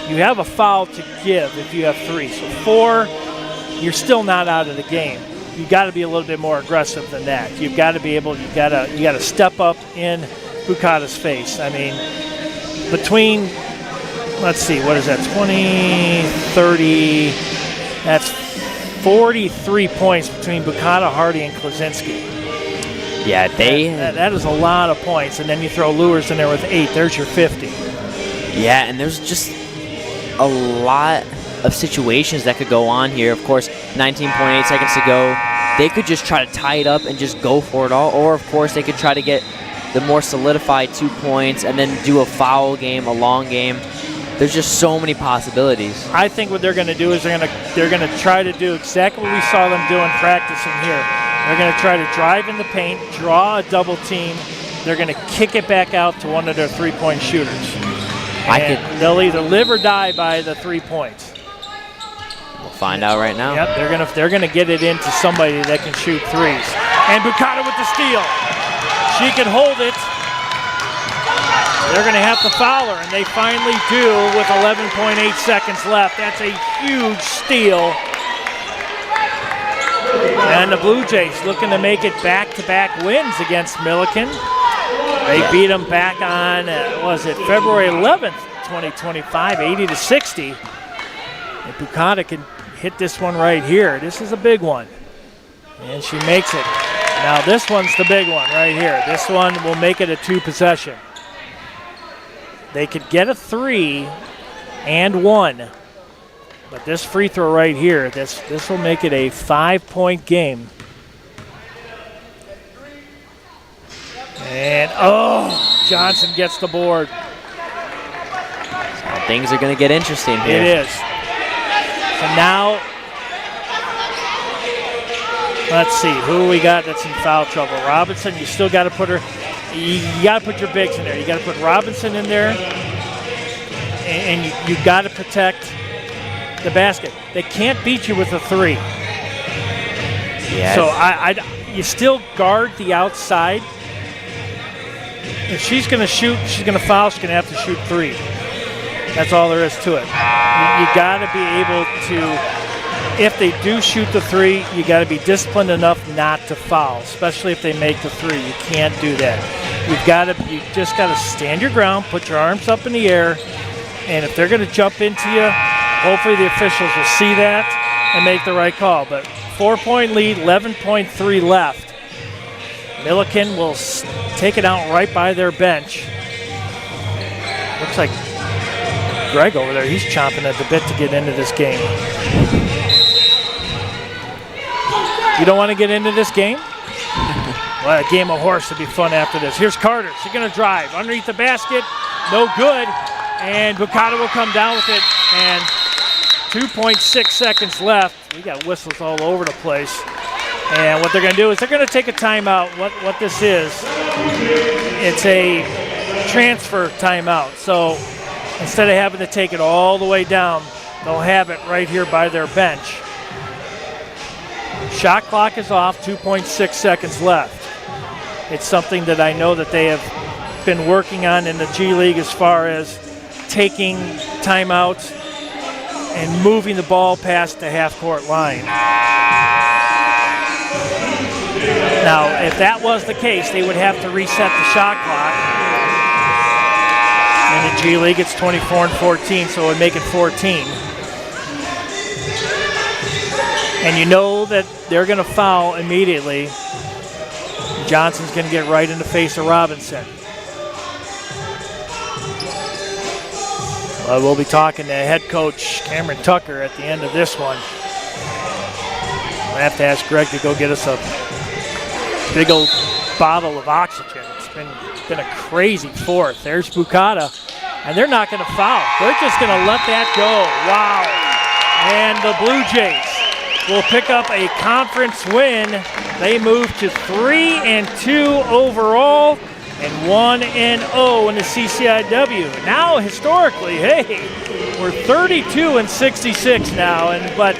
[SPEAKER 4] You have a foul to give if you have 3. So 4, you're still not out of the game. You got to be a little bit more aggressive than that. You've got to be able. You got to step up in Bukata's face. I mean, between, let's see, what is that? 20, 30. That's 43 points between Bukata, Hardy, and Kosinski.
[SPEAKER 5] Yeah,
[SPEAKER 4] that is a lot of points. And then you throw Lures in there with 8. There's your 50.
[SPEAKER 5] Yeah, and there's just a lot of situations that could go on here. Of course, 19.8 seconds to go. They could just try to tie it up and just go for it all. Or, of course, they could try to get the more solidified 2 points and then do a foul game, a long game. There's just so many possibilities.
[SPEAKER 4] I think what they're going to do is they're going to try to do exactly what we saw them do in practice in here. They're going to try to drive in the paint, draw a double team. They're going to kick it back out to one of their 3-point shooters. They'll either live or die by the 3 points.
[SPEAKER 5] We'll find out right now.
[SPEAKER 4] Yep, they're gonna get it into somebody that can shoot threes. And Bukata with the steal. She can hold it. They're gonna have to foul her, and they finally do with 11.8 seconds left. That's a huge steal. And the Blue Jays looking to make it back-to-back wins against Millikin. They beat them back on, February 11th, 2025, 80-60. And Bukata can hit this one right here. This is a big one. And she makes it. Now this one's the big one right here. This one will make it a 2-possession. They could get a 3 and 1. But this free throw right here, this will make it a 5-point game. And, Johnson gets the board.
[SPEAKER 5] So things are going to get interesting here.
[SPEAKER 4] It is. So now, let's see, who we got that's in foul trouble. Robinson, you still got to put her, you got to put your bigs in there. You got to put Robinson in there, and you got to protect the basket. They can't beat you with a three.
[SPEAKER 5] Yes.
[SPEAKER 4] So you still guard the outside. If she's going to shoot, she's going to foul, she's going to have to shoot three. That's all there is to it. You got to be able to, if they do shoot the three, you got to be disciplined enough not to foul, especially if they make the three. You can't do that. You just got to stand your ground, put your arms up in the air, and if they're going to jump into you, hopefully the officials will see that and make the right call. But 4-point lead, 11.3 left. Millikin will take it out right by their bench. Looks like Greg over there, he's chomping at the bit to get into this game. You don't want to get into this game? Well, a game of horse would be fun after this. Here's Carter. She's going to drive underneath the basket. No good. And Bukata will come down with it. And 2.6 seconds left. We got whistles all over the place. And what they're going to do is they're going to take a timeout. What this is, it's a transfer timeout. So instead of having to take it all the way down, they'll have it right here by their bench. Shot clock is off, 2.6 seconds left. It's something that I know that they have been working on in the G League as far as taking timeouts and moving the ball past the half-court line. Now, if that was the case, they would have to reset the shot clock. In the G League, it's 24 and 14, so it would make it 14. And you know that they're going to foul immediately. Johnson's going to get right in the face of Robinson. Well, we'll be talking to head coach Cameron Tucker at the end of this one. I'll have to ask Greg to go get us a big old bottle of oxygen. It's been a crazy fourth. There's Bukata, and they're not going to foul. They're just going to let that go. Wow. And the Blue Jays will pick up a conference win. They move to 3-2 overall and 1-0 in the CCIW. Now, historically, hey, we're 32-66 now. But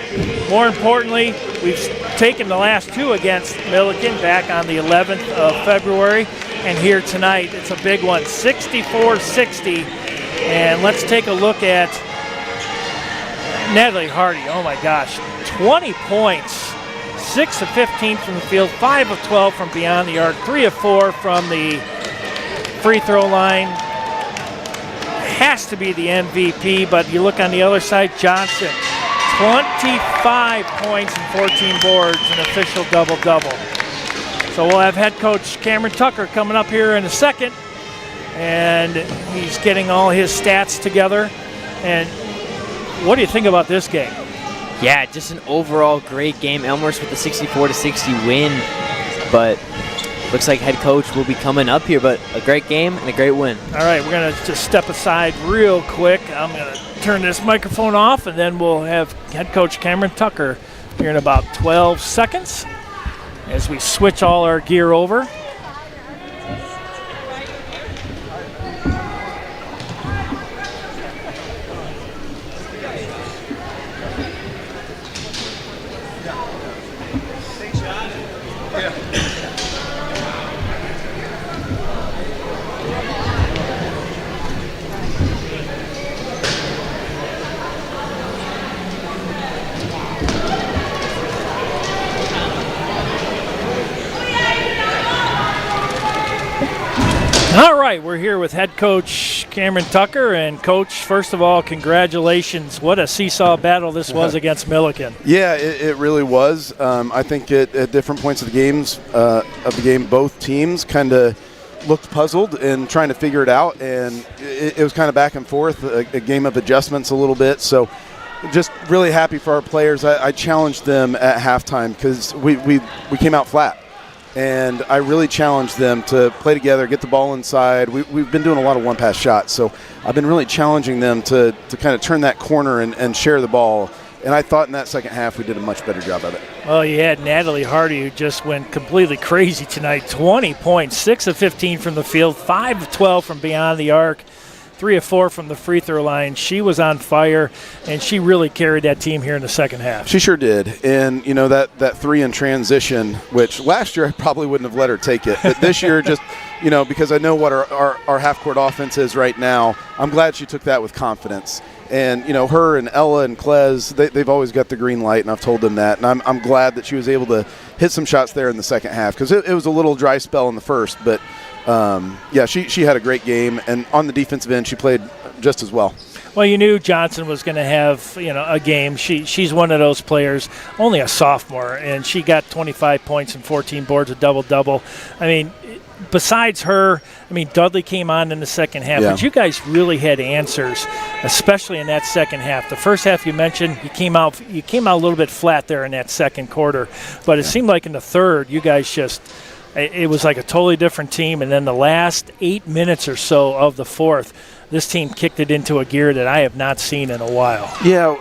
[SPEAKER 4] more importantly, we've taken the last two against Millikin back on the 11th of February. And here tonight, it's a big one, 64-60. And let's take a look at Natalie Hardy. Oh my gosh, 20 points, 6 of 15 from the field, 5 of 12 from beyond the arc, 3 of 4 from the free throw line. Has to be the MVP, but you look on the other side, Johnson, 25 points and 14 boards, an official double-double. So we'll have head coach Cameron Tucker coming up here in a second, and he's getting all his stats together. And what do you think about this game?
[SPEAKER 5] Yeah, just an overall great game. Elmhurst with the 64-60 win, but looks like head coach will be coming up here, but a great game and a great win.
[SPEAKER 4] All right, we're going to just step aside real quick. I'm going to turn this microphone off, and then we'll have head coach Cameron Tucker here in about 12 seconds as we switch all our gear over. All right, we're here with head coach Cameron Tucker. And coach, first of all, congratulations. What a seesaw battle this was against Millikin.
[SPEAKER 2] Yeah, it really was. I think at different points of the game, both teams kind of looked puzzled and trying to figure it out. And it was kind of back and forth, a game of adjustments a little bit. So just really happy for our players. I challenged them at halftime because we came out flat. And I really challenged them to play together, get the ball inside. We've been doing a lot of one-pass shots, so I've been really challenging them to kind of turn that corner and share the ball. And I thought in that second half we did a much better job of it.
[SPEAKER 4] Well, you had Natalie Hardy, who just went completely crazy tonight. 20 points, 6 of 15 from the field, 5 of 12 from beyond the arc, 3 of 4 from the free throw line. She was on fire, and she really carried that team here in the second half.
[SPEAKER 2] She sure did. And, that 3 in transition, which last year I probably wouldn't have let her take it. But this year just, because I know what our half-court offense is right now, I'm glad she took that with confidence. And, her and Ella and Klez, they've always got the green light, and I've told them that. And I'm glad that she was able to hit some shots there in the second half because it was a little dry spell in the first. But, she had a great game. And on the defensive end, she played just as well.
[SPEAKER 4] Well, you knew Johnson was going to have, a game. She's one of those players, only a sophomore, and she got 25 points and 14 boards, a double-double. I mean, besides her, Dudley came on in the second half, but you guys really had answers, especially in that second half. The first half you mentioned, you came out a little bit flat there in that second quarter, but it seemed like in the third, you guys it was like a totally different team, and then the last 8 minutes or so of the fourth, this team kicked it into a gear that I have not seen in a while.
[SPEAKER 2] Yeah,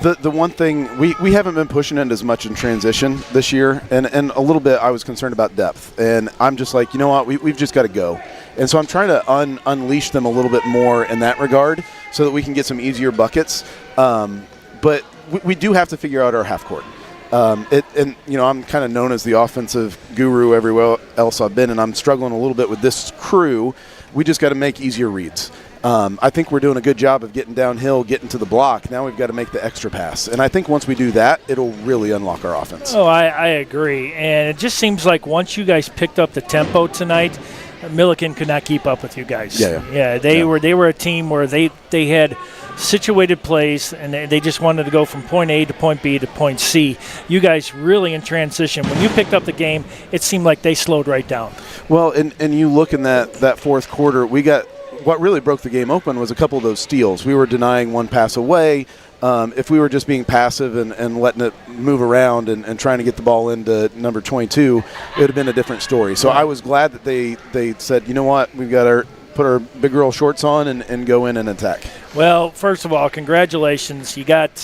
[SPEAKER 2] the one thing, we haven't been pushing it as much in transition this year, and a little bit I was concerned about depth. And I'm just like, you know what, we've just got to go. And so I'm trying to unleash them a little bit more in that regard so that we can get some easier buckets. But we do have to figure out our half court. I'm kind of known as the offensive guru everywhere else I've been, and I'm struggling a little bit with this crew. We just got to make easier reads. I think we're doing a good job of getting downhill, getting to the block. Now we've got to make the extra pass. And I think once we do that, it'll really unlock our offense.
[SPEAKER 4] Oh, I agree. And it just seems like once you guys picked up the tempo tonight, Millikin could not keep up with you guys. They were a team where they had situated plays, and they just wanted to go from point A to point B to point C. You guys really in transition. When you picked up the game, it seemed like they slowed right down.
[SPEAKER 2] Well, and you look in that fourth quarter, what really broke the game open was a couple of those steals. We were denying one pass away. If we were just being passive and letting it move around and trying to get the ball into number 22, it would have been a different story. So I was glad that they said, you know what, we've got to put our big girl shorts on and go in and attack.
[SPEAKER 4] Well, first of all, congratulations. You got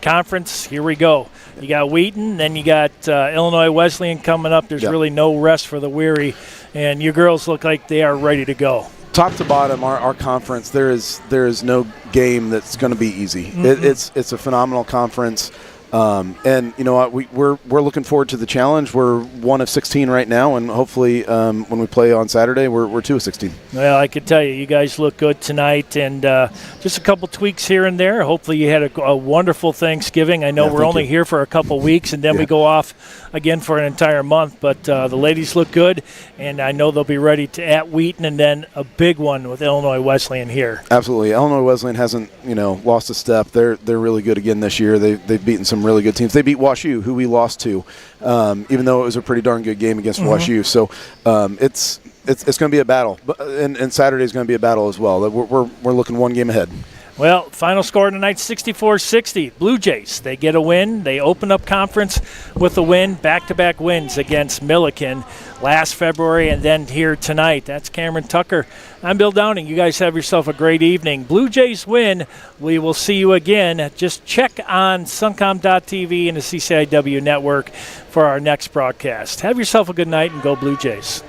[SPEAKER 4] conference, here we go. You got Wheaton, then you got Illinois Wesleyan coming up. There's really no rest for the weary, and your girls look like they are ready to go.
[SPEAKER 2] Top to bottom, our conference, there is no game that's going to be easy.
[SPEAKER 4] Mm-hmm.
[SPEAKER 2] It's a phenomenal conference. And you know what, we're looking forward to the challenge. We're 1 of 16 right now, and hopefully when we play on Saturday, we're 2 of 16.
[SPEAKER 4] Well, I can tell you guys look good tonight, and just a couple tweaks here and there. Hopefully you had a wonderful Thanksgiving. I know we're only here for a couple weeks, and then we go off again for an entire month, but the ladies look good, and I know they'll be ready at Wheaton, and then a big one with Illinois Wesleyan here.
[SPEAKER 2] Absolutely. Illinois Wesleyan hasn't lost a step. They're really good again this year. They've beaten some really good teams. They beat WashU, who we lost to, even though it was a pretty darn good game against WashU. So it's going to be a battle, and Saturday's going to be a battle as well. We're looking one game ahead.
[SPEAKER 4] Well, final score tonight, 64-60. Blue Jays, they get a win. They open up conference with a win, back-to-back wins against Millikin last February and then here tonight. That's Cameron Tucker. I'm Bill Downing. You guys have yourself a great evening. Blue Jays win. We will see you again. Just check on suncom.tv and the CCIW network for our next broadcast. Have yourself a good night and go Blue Jays.